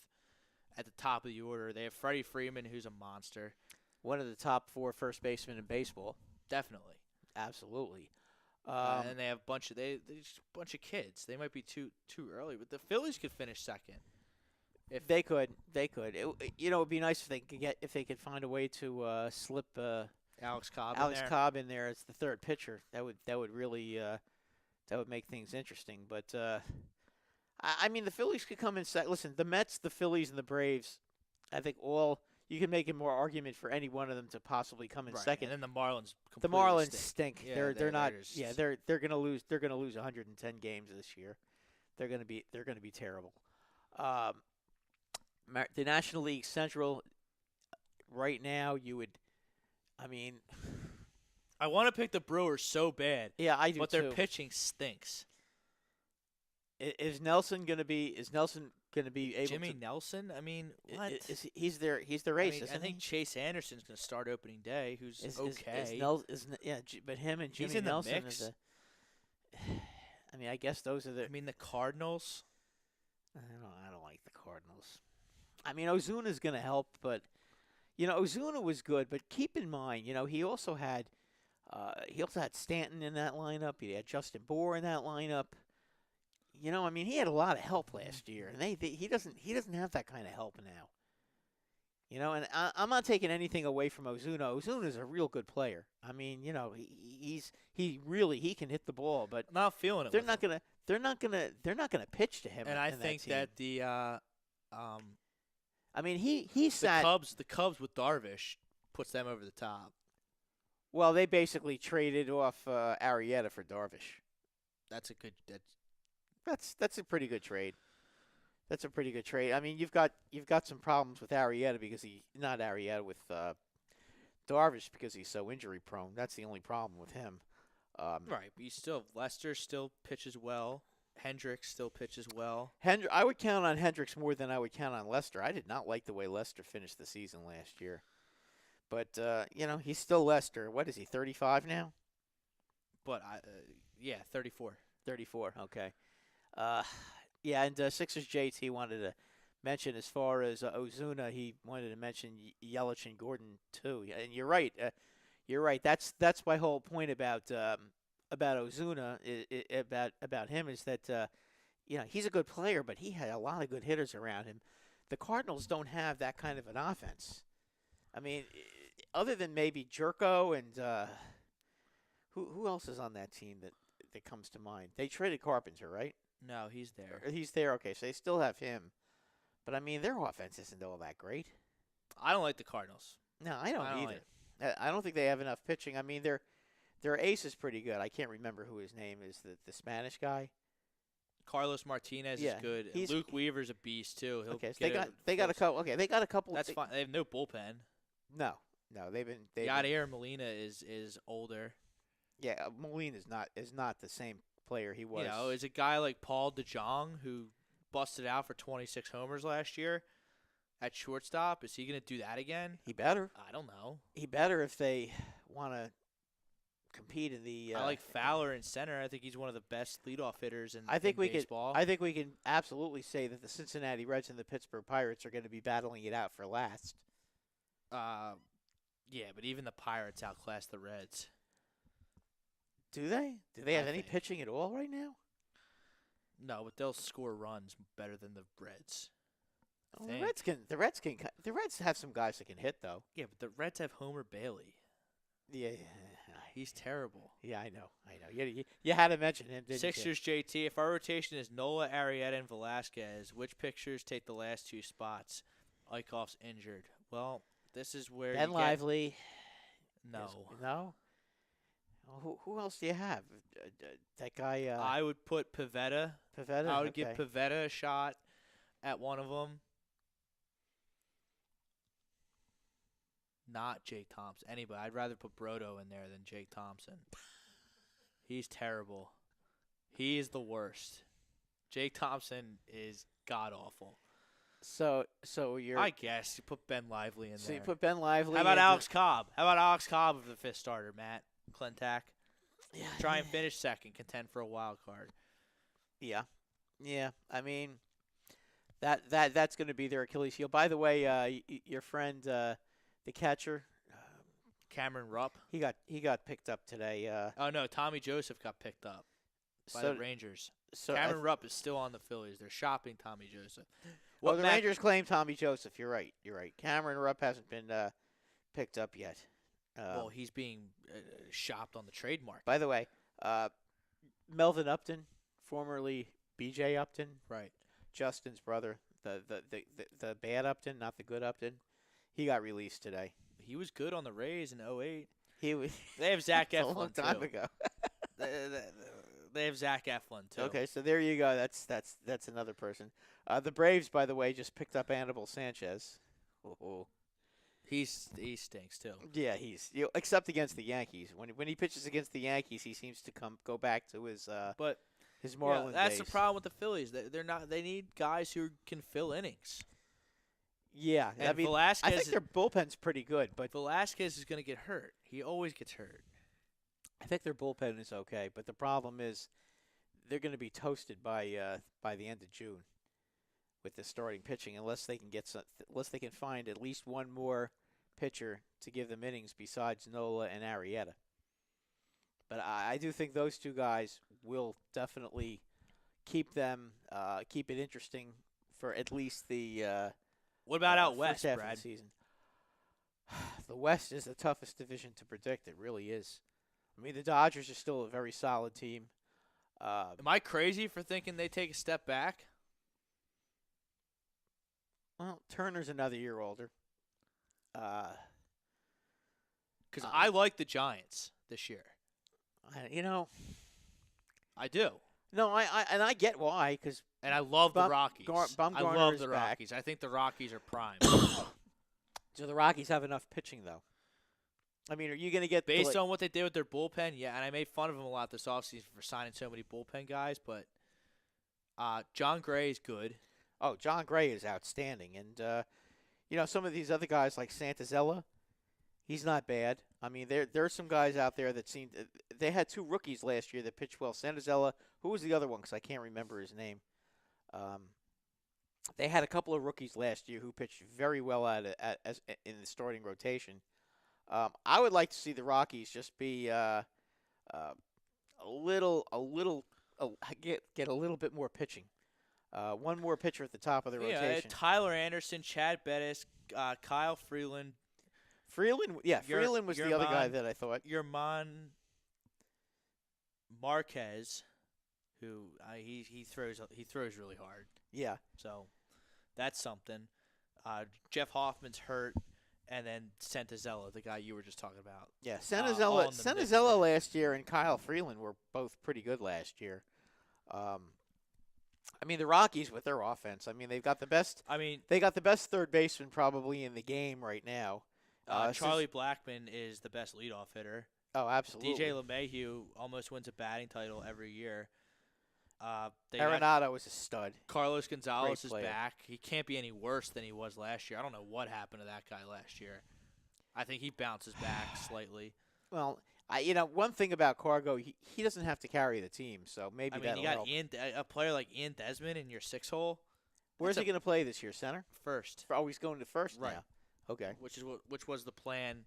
at the top of the order. They have Freddie Freeman, who's a monster, One of the top 4 first basemen in baseball. definitely. Absolutely. And they have they're just a bunch of kids. They might be too early, but the Phillies could finish second. If they could. It'd be nice if they could find a way to slip Alex Cobb. Alex in there. Cobb in there as the third pitcher. That would really that would make things interesting. But I mean, the Phillies could come in second. Listen, the Mets, the Phillies, and the Braves. I think you can make a more argument for any one of them to possibly come in Right, second. and then the Marlins. The completely Marlins stink. stink. Yeah, They're not. just- Yeah, they're gonna lose. They're gonna lose 110 games this year. They're gonna be terrible. The National League Central. Right now, I mean, I want to pick the Brewers so bad, yeah, I do but too. their pitching stinks. Is Nelson gonna be able Jimmy to? Nelson. I mean, what? He's their I ace. mean, isn't I think he? Chase Anderson's going to start opening day. Who's okay? But him and He's Jimmy in the Nelson mix. is a. I mean, I guess those are the. I mean, the Cardinals. I don't like the Cardinals. I mean, Ozuna's going to help, but Ozuna was good. But keep in mind, he also had Stanton in that lineup. He had Justin Bour in that lineup. I mean, he had a lot of help last year, and he doesn't have that kind of help now. And I'm not taking anything away from Ozuna. Ozuna's a real good player. I mean, he can hit the ball, but I'm not feeling it. they're with not him. gonna pitch to him. And I in think that, team. I mean, he the sat. Cubs with Darvish puts them over the top. Well, they basically traded off Arrieta for Darvish. That's a good. That's a pretty good trade. That's a pretty good trade. I mean, you've got some problems with Arrieta with Darvish because he's so injury prone. That's the only problem with him. Right, but you still have Lester still pitches well. Hendricks still pitches well. I would count on Hendricks more than I would count on Lester. I did not like the way Lester finished the season last year. But he's still Lester. What is he? 35 now? But 34. 34. Okay. Yeah, and Sixers JT wanted to mention as far as Ozuna, he wanted to mention Yelich and Gordon too. And you're right. You're right. That's my whole point about Ozuna. About him is that he's a good player, but he had a lot of good hitters around him. The Cardinals don't have that kind of an offense. I mean, other than maybe Jerko and who else is on that team that comes to mind? They traded Carpenter, right? No, he's there. He's there. Okay, so they still have him. But, I mean, their offense isn't all that great. I don't like the Cardinals. No, I don't I don't either. I don't think they have enough pitching. I mean, their ace is pretty good. I can't remember who his name is, the Spanish guy. Carlos Martinez is good. And Luke Weaver's a beast, too. He'll Okay, so get they got a couple. Okay, they got a couple. That's fine. They have no bullpen. No, they've been. Yadier Molina is older. Yeah, Molina is not the same player he was. Is a guy like Paul DeJong who busted out for 26 homers last year at shortstop. Is he going to do that again? He better. I don't know. He better if they want to compete in the. I like Fowler in center. I think he's one of the best leadoff hitters in baseball. I think we can absolutely say that the Cincinnati Reds and the Pittsburgh Pirates are going to be battling it out for last. Yeah, but even the Pirates outclass the Reds. Do they? Do they have I any think. pitching at all right now? No, but they'll score runs better than the Reds. Well, the Reds have some guys that can hit though. Yeah, but the Reds have Homer Bailey. Yeah, He's terrible. yeah, I know. You had to mention him, didn't you? Sixers JT. If our rotation is Nola, Arrieta, and Velasquez, which pitchers take the last two spots? Eichhoff's injured. Well, this is where Ben you Lively. No. No. Well, who else do you have? That guy. I would put Pivetta. Pivetta. I would okay. give Pivetta a shot at one of them. Not Jake Thompson. Anybody. I'd rather put Brodo in there than Jake Thompson. He's terrible. He is the worst. Jake Thompson is god-awful. So you're. I guess you put Ben Lively in so there. you put Ben Lively. How about into- Alex Cobb? How about Alex Cobb as the fifth starter, Matt Clintack? Yeah. Try and finish second, contend for a wild card. Yeah. I mean, that's going to be their Achilles heel. By the way, your friend, the catcher, Cameron Rupp. he got picked up today. Oh no, Tommy Joseph got picked up by So the Rangers. so Cameron Rupp is still on the Phillies. They're shopping Tommy Joseph. well, the Matt- Rangers claim Tommy Joseph. You're right. Cameron Rupp hasn't been picked up yet. Well, he's being shopped on the trademark. By the way, Melvin Upton, formerly B.J. Upton, Right. Justin's brother, the bad Upton, not the good Upton, he got released today. He was good on the Rays in 08. He was They have Zach a long Eflin time too. ago. They have Zach Eflin too. Okay, so there you go. That's another person. The Braves, by the way, just picked up Anibal Sanchez. Oh. He stinks too. Yeah, except against the Yankees. When he pitches against the Yankees, he seems to go back to his But Marlin that's days. the problem with the Phillies. They're not. They need guys who can fill innings. Yeah, And I mean, Velasquez, I think their bullpen's pretty good, but Velasquez is going to get hurt. He always gets hurt. I think their bullpen is okay. But the problem is, they're going to be toasted by the end of June with the starting pitching, unless they can find at least one more pitcher to give them innings besides Nola and Arrieta. But I do think those two guys will definitely keep it interesting for at least the What about out first west, half Brad? of the season. The West is the toughest division to predict. It really is. I mean, the Dodgers are still a very solid team. Am I crazy for thinking they take a step back? Well, Turner's another year older. Because I like the Giants this year. I do. No, I get why, because And I love the Rockies. I Bumgarner love is the back. Rockies. I think the Rockies are prime. do the Rockies have enough pitching though? I mean, are you going to get Based on what they did with their bullpen, yeah, and I made fun of them a lot this offseason for signing so many bullpen guys, but John Gray is good. Oh, John Gray is outstanding, and some of these other guys like Santazella, he's not bad. I mean, there are some guys out there that seem they had two rookies last year that pitched well. Santazella, who was the other one? Because I can't remember his name. They had a couple of rookies last year who pitched very well as in the starting rotation. I would like to see the Rockies just be get a little bit more pitching. One more pitcher at the top of the rotation. Tyler Anderson, Chad Bettis, Kyle Freeland. Freeland was the other guy that I thought. Yerman Marquez, who he throws really hard. Yeah. So that's something. Jeff Hoffman's hurt, and then Santazella, the guy you were just talking about. Yeah, all in the mix there. Santazella last year and Kyle Freeland were both pretty good last year. I mean, the Rockies with their offense. I mean, they got the best third baseman probably in the game right now. Charlie Blackmon is the best leadoff hitter. Oh, absolutely. DJ LeMahieu almost wins a batting title every year. Arenado is a stud. Carlos Gonzalez is player. back. He can't be any worse than he was last year. I don't know what happened to that guy last year. I think he bounces back slightly. Well, one thing about Cargo, he doesn't have to carry the team, so maybe that'll you got help. a player like Ian Desmond in your 6-hole. Where's he going to play this year? Center? First. Oh, he's going to first Right. now. Okay. Which was the plan.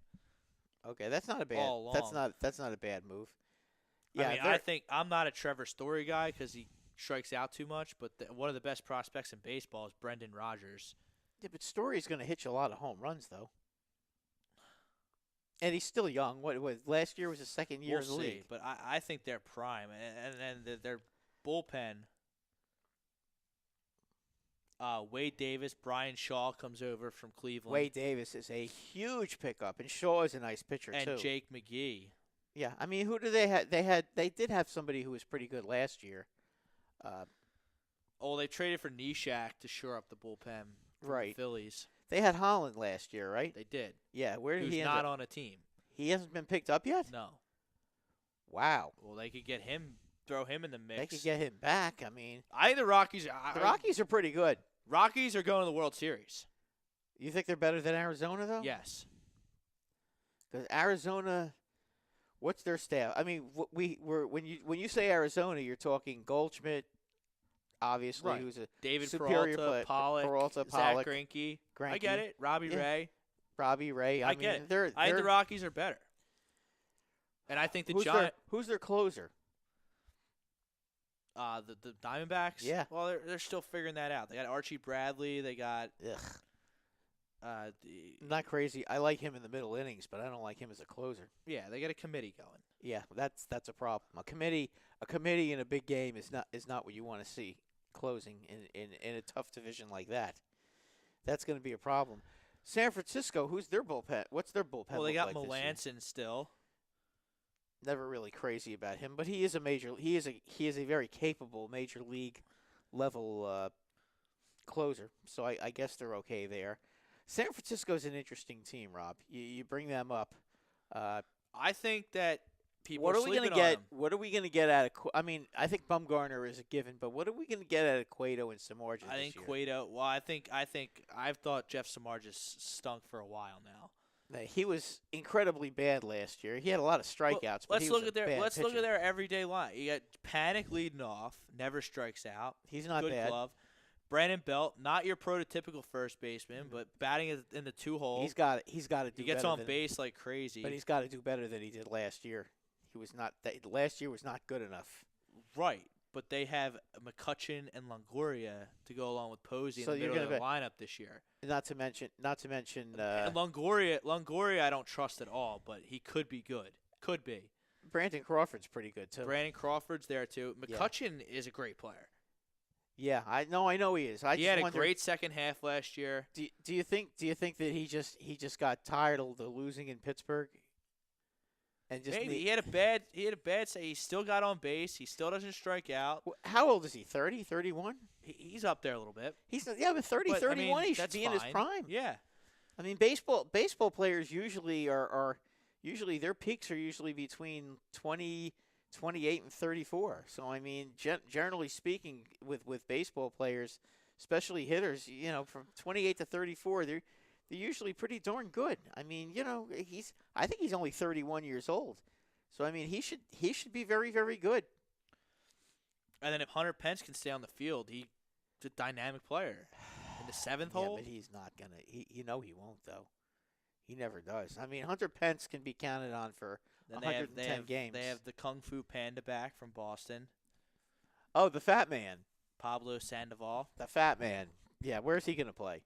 Okay, that's not a bad. All along. That's not a bad move. Yeah, I mean, I think I'm not a Trevor Story guy because he strikes out too much, but one of the best prospects in baseball is Brendan Rodgers. Yeah, but Story's going to hit you a lot of home runs though. And he's still young. What last year was his second year in the league. But I think they're prime, and their bullpen. Wade Davis, Brian Shaw comes over from Cleveland. Wade Davis is a huge pickup, and Shaw is a nice pitcher and too. Jake McGee. Yeah, I mean, who do they have? They did have somebody who was pretty good last year. They traded for Nishak to shore up the bullpen. From Right. The Phillies. They had Holland last year, right? They did. Yeah, where did Who's he end not up? on a team. He hasn't been picked up yet? No. Wow. Well, they could get him, throw him in the mix. They could get him back. I mean, I think the Rockies. the Rockies are pretty good. Rockies are going to the World Series. You think they're better than Arizona though? Yes. Because Arizona, what's their staff? I mean, when you say Arizona, you're talking Goldschmidt, obviously, Right. who's a David superior Peralta, Pollock, Zach Pollock, Greinke. I Greinke. get it. Robbie Yeah. Ray. Robbie Ray. I mean, get it. They're, I think the Rockies are better. And I think the Giants. Who's their closer? The Diamondbacks. Yeah. Well, they're still figuring that out. They got Archie Bradley. They got. Ugh. I'm Not crazy. I like him in the middle innings, but I don't like him as a closer. Yeah, they got a committee going. Yeah, that's a problem. A committee in a big game is not what you want to see closing in a tough division like that. That's going to be a problem. San Francisco, who's their bullpen? What's their bullpen? Well, they look got like this year? Melanson still. Never really crazy about him, but he is a very capable major league level closer. So I guess they're okay there. San Francisco's an interesting team, Rob. You bring them up. I think that people What are are we sleeping gonna get? on them. What are we gonna get out of? I mean, I think Bumgarner is a given, but what are we gonna get out of Cueto and Samardzija I this think year? Cueto. Well, I've thought Jeff Samardzija stunk for a while now. He was incredibly bad last year. He had a lot of strikeouts. But Let's he look was at their bad look pitcher. at their everyday line. You got Panic leading off, never strikes out. He's not Good bad. glove. Brandon Belt, not your prototypical first baseman, but batting in the 2-hole. He's got to do. He gets better on than, base like crazy. but he's got to do better than he did last year. He was not. Last year was not good enough. Right, but they have McCutchen and Longoria to go along with Posey So in the you're middle of the gonna lineup this year. Not to mention. And Longoria, I don't trust at all, but he could be good. Could be. Brandon Crawford's pretty good too. Brandon Crawford's there too. Yeah. McCutchen is a great player. Yeah, I know he is. He had a great second half last year. Do you think that he just got tired of the losing in Pittsburgh? And just Maybe he had a bad say. He still got on base. He still doesn't strike out. How old is he? 30, 31? He's up there a little bit. He's but 30, But, 31, he should that's be in his fine. prime. Yeah. I mean, baseball players usually are usually their peaks are usually between 28 and 34. So I mean, generally speaking, with baseball players, especially hitters, from 28 to 34, they're usually pretty darn good. I mean, I think he's only 31 years old. So I mean, he should be very, very good. And then if Hunter Pence can stay on the field, he's a dynamic player. In the seventh Yeah, hole? but he's not gonna. He won't though. He never does. I mean, Hunter Pence can be counted on for Then 110 games. They have the Kung Fu Panda back from Boston, Oh, the fat man. Pablo Sandoval, The fat man. Yeah, where's he gonna play?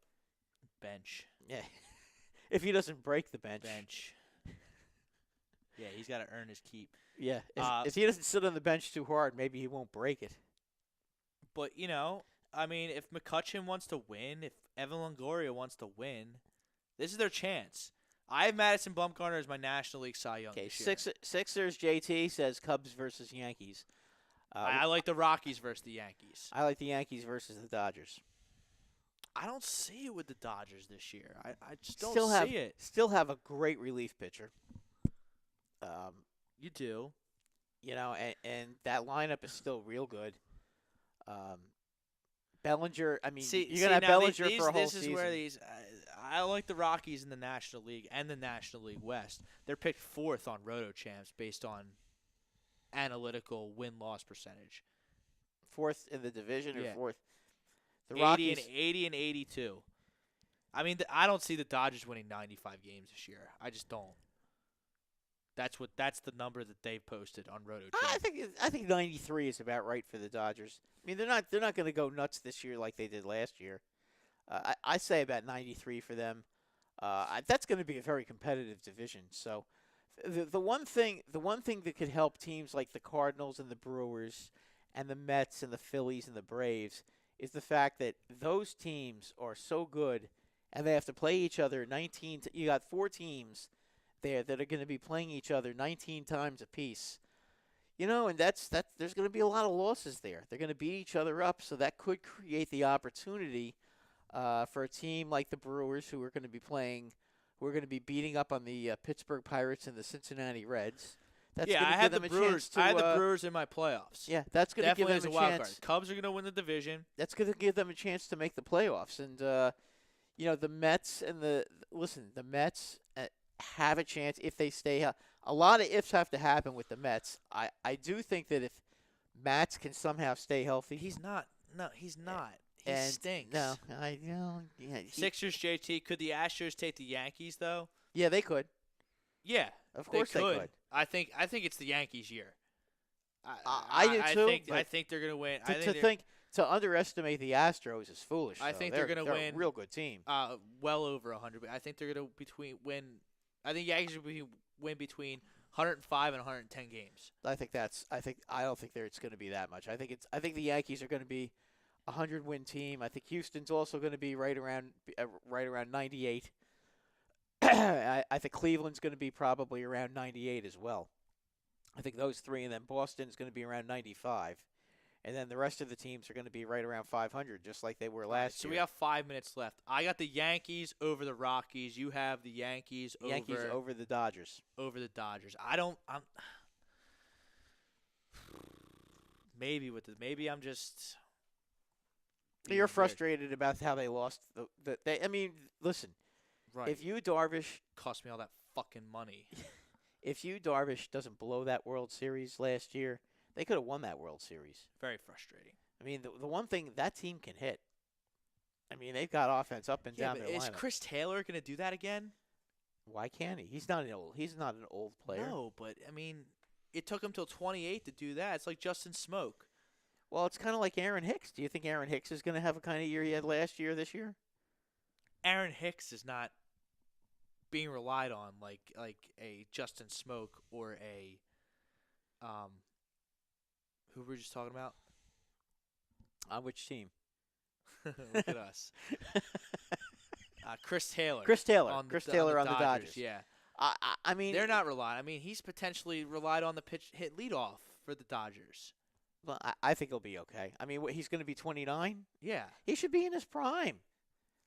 bench. Yeah, if he doesn't break the bench. Yeah, he's got to earn his keep. Yeah, if he doesn't sit on the bench too hard, maybe he won't break it. But, I mean, if McCutchen wants to win, if Evan Longoria wants to win, this is their chance. I have Madison Bumgarner as my National League Cy Young Okay, this year. Sixers. JT says Cubs versus Yankees. I like the Rockies versus the Yankees. I like the Yankees versus the Dodgers. I don't see it with the Dodgers this year. I just don't see it. Still have a great relief pitcher. You do. And that lineup is still real good. Bellinger. I mean, you're gonna have now Bellinger these, for a whole this is season. where these. I like the Rockies in the National League and the National League West. They're picked fourth on Roto Champs based on analytical win-loss percentage. Fourth in the division or Yeah. fourth. The 80 Rockies. and 80 and 82. I mean, I don't see the Dodgers winning 95 games this year. I just don't. That's the number that they've posted on Roto Champs. I think 93 is about right for the Dodgers. I mean, they're not going to go nuts this year like they did last year. I say about 93 for them. That's going to be a very competitive division. So, the one thing that could help teams like the Cardinals and the Brewers and the Mets and the Phillies and the Braves is the fact that those teams are so good, and they have to play each other 19. You got 4 teams there that are going to be playing each other 19 times apiece. And that's there's going to be a lot of losses there. They're going to beat each other up, so that could create the opportunity for a team like the Brewers, who are going to be beating up on the Pittsburgh Pirates and the Cincinnati Reds. That's Yeah, going I to have give the them a Brewers. chance to. I have the Brewers in my playoffs. Yeah, that's going to give Definitely them as a a wild chance. card. Cubs are going to win the division. That's going to give them a chance to make the playoffs. And the Mets and the Mets have a chance if they stay. A lot of ifs have to happen with the Mets. I do think that if Mats can somehow stay healthy, He's not. No, he's not. He and stinks. No, yeah, Sixers, JT. Could the Astros take the Yankees though? yeah, they could. Yeah, Of course they could. I think it's the Yankees' year. I do too. I think they're going to win. To underestimate the Astros is foolish. I though. think they're going to they're win. a real good team. Well over 100. I think they're going to win. I think Yankees will win between 105 and 110 games. I don't think it's going to be that much. I think the Yankees are going to be a 100-win team. I think Houston's also going to be right around 98. I think Cleveland's going to be probably around 98 as well. I think those three, and then Boston's going to be around 95. And then the rest of the teams are going to be right around 500, just like they were last year. So we have 5 minutes left. I got the Yankees over the Rockies. You have the Yankees over the Dodgers. Over the Dodgers. Maybe I'm just. You're frustrated about how they lost. Listen. Right. If Yu Darvish cost me all that fucking money. If Yu Darvish doesn't blow that World Series last year, they could have won that World Series. Very frustrating. I mean, the one thing that team can hit. I mean, they've got offense up and down their lineup. Is Chris Taylor going to do that again? Why can't he? He's not an old player. No, but I mean, it took him till 28 to do that. It's like Justin Smoke. Well, it's kind of like Aaron Hicks. Do you think Aaron Hicks is going to have a kind of year he had last year this year? Aaron Hicks is not being relied on like a Justin Smoke or a who were we just talking about? On which team? Look at us. Chris Taylor. Chris Taylor on the Dodgers. Yeah. I mean, they're not relied. I mean, he's potentially relied on the pitch hit leadoff for the Dodgers. Well, I think he'll be okay. I mean, he's going to be 29? Yeah. He should be in his prime.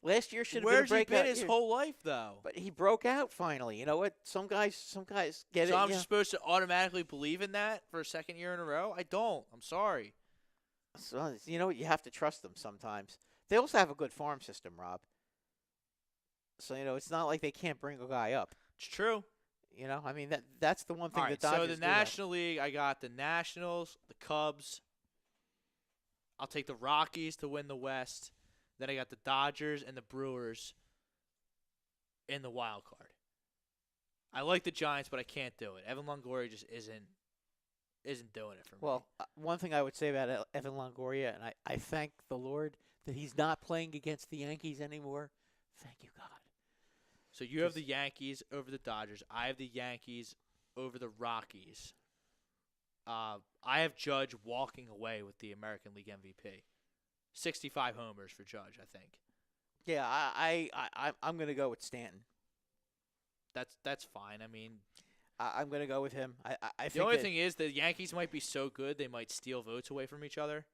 Last year should have Where's been a breakout he been his year. whole life, though? But he broke out finally. You know what? Some guys get it. So I'm just supposed to automatically believe in that for a second year in a row? I don't. I'm sorry. So, you know what? You have to trust them sometimes. They also have a good farm system, Rob. So, it's not like they can't bring a guy up. It's true. I mean, that's the one thing All right, the Dodgers so the National League, I got the Nationals, the Cubs. I'll take the Rockies to win the West. Then I got the Dodgers and the Brewers in the wild card. I like the Giants, but I can't do it. Evan Longoria just isn't doing it for me. Well, one thing I would say about Evan Longoria, and I thank the Lord that he's not playing against the Yankees anymore. Thank you, God. So you have the Yankees over the Dodgers. I have the Yankees over the Rockies. I have Judge walking away with the American League MVP. 65 homers for Judge, I think. Yeah, I'm going to go with Stanton. That's fine. I mean, I'm going to go with him. I think the only thing is the Yankees might be so good they might steal votes away from each other.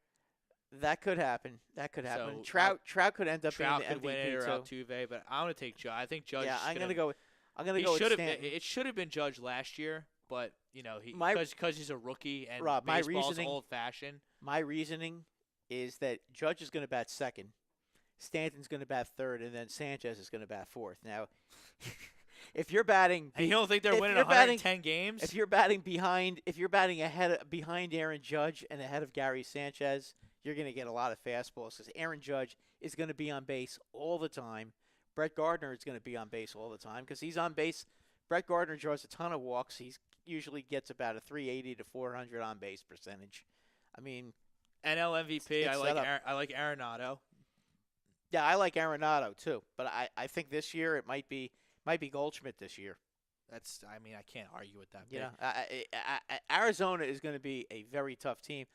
That could happen. So, Trout could end up Trout being the could MVP win it or too. Altuve, but I'm going to take Judge. I think Judge. Yeah, I'm going to go with Stanton. It should have been Judge last year, but because he's a rookie and Rob, baseball's old-fashioned. My reasoning is that Judge is going to bat second, Stanton's going to bat third, and then Sanchez is going to bat fourth. Now, if you're batting, and you don't think they're winning 110 games? If you're batting behind behind Aaron Judge and ahead of Gary Sanchez, you're going to get a lot of fastballs because Aaron Judge is going to be on base all the time. Brett Gardner is going to be on base all the time because he's on base. Brett Gardner draws a ton of walks. He usually gets about a 380 to 400 on base percentage. I mean, NL MVP. I like Arenado. Yeah, I like Arenado too, but I think this year it might be Goldschmidt this year. I can't argue with that. You know, Arizona is going to be a very tough team.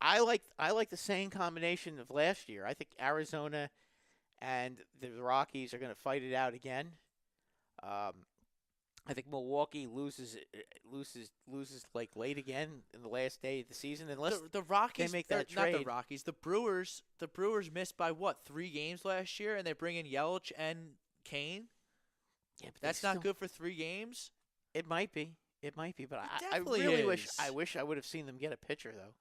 I like the same combination of last year. I think Arizona and the Rockies are going to fight it out again. I think Milwaukee loses like late again in the last day of the season unless the Rockies they make that trade. Not the Rockies. The Brewers missed by 3 games last year, and they bring in Yelich and Kane. Yeah, but that's not good for 3 games. It might be. It might be, but I definitely really is. wish I would have seen them get a pitcher though.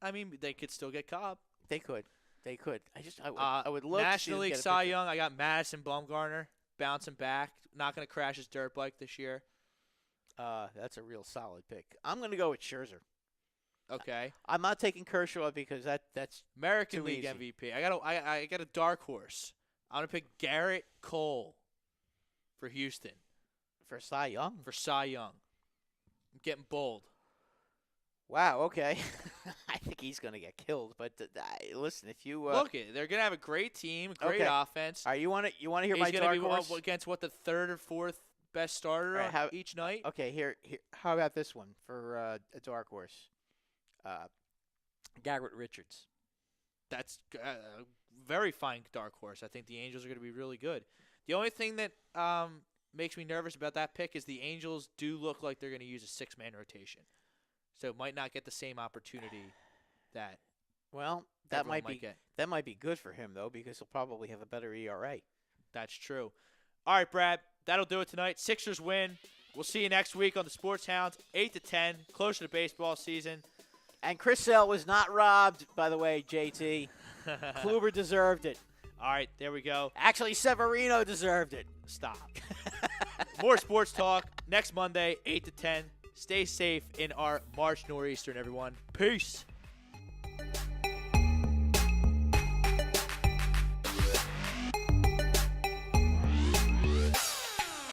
I mean, they could still get Cobb. They could. I would love to see National them League get a Cy pitcher. Young, I got Madison Bumgarner bouncing back. Not going to crash his dirt bike this year. That's a real solid pick. I'm going to go with Scherzer. Okay. I'm not taking Kershaw because that's American Too League easy. MVP. I got a dark horse. I'm going to pick Garrett Cole for Houston for Cy Young. for Cy Young. I'm getting bold. Wow. Okay. I think he's going to get killed. But listen, if you Look, they're going to have a great team, great Okay. offense. all right, you want to hear He's my going dark to be horse? against what, the third or fourth best starter All right, how- each night? Okay, here. How about this one for a dark horse? Garrett Richards. That's a very fine dark horse. I think the Angels are going to be really good. The only thing that makes me nervous about that pick is the Angels do look like they're going to use a six-man rotation. So might not get the same opportunity that Well, that everyone might be get. that might be good for him though because he'll probably have a better ERA. That's true. All right, Brad. That'll do it tonight. Sixers win. We'll see you next week on the Sports Hounds, 8 to 10, closer to baseball season. And Chris Sale was not robbed, by the way, JT. Kluber deserved it. All right, there we go. Actually, Severino deserved it. Stop. More sports talk next Monday, 8 to 10. Stay safe in our March nor'eastern, everyone. Peace.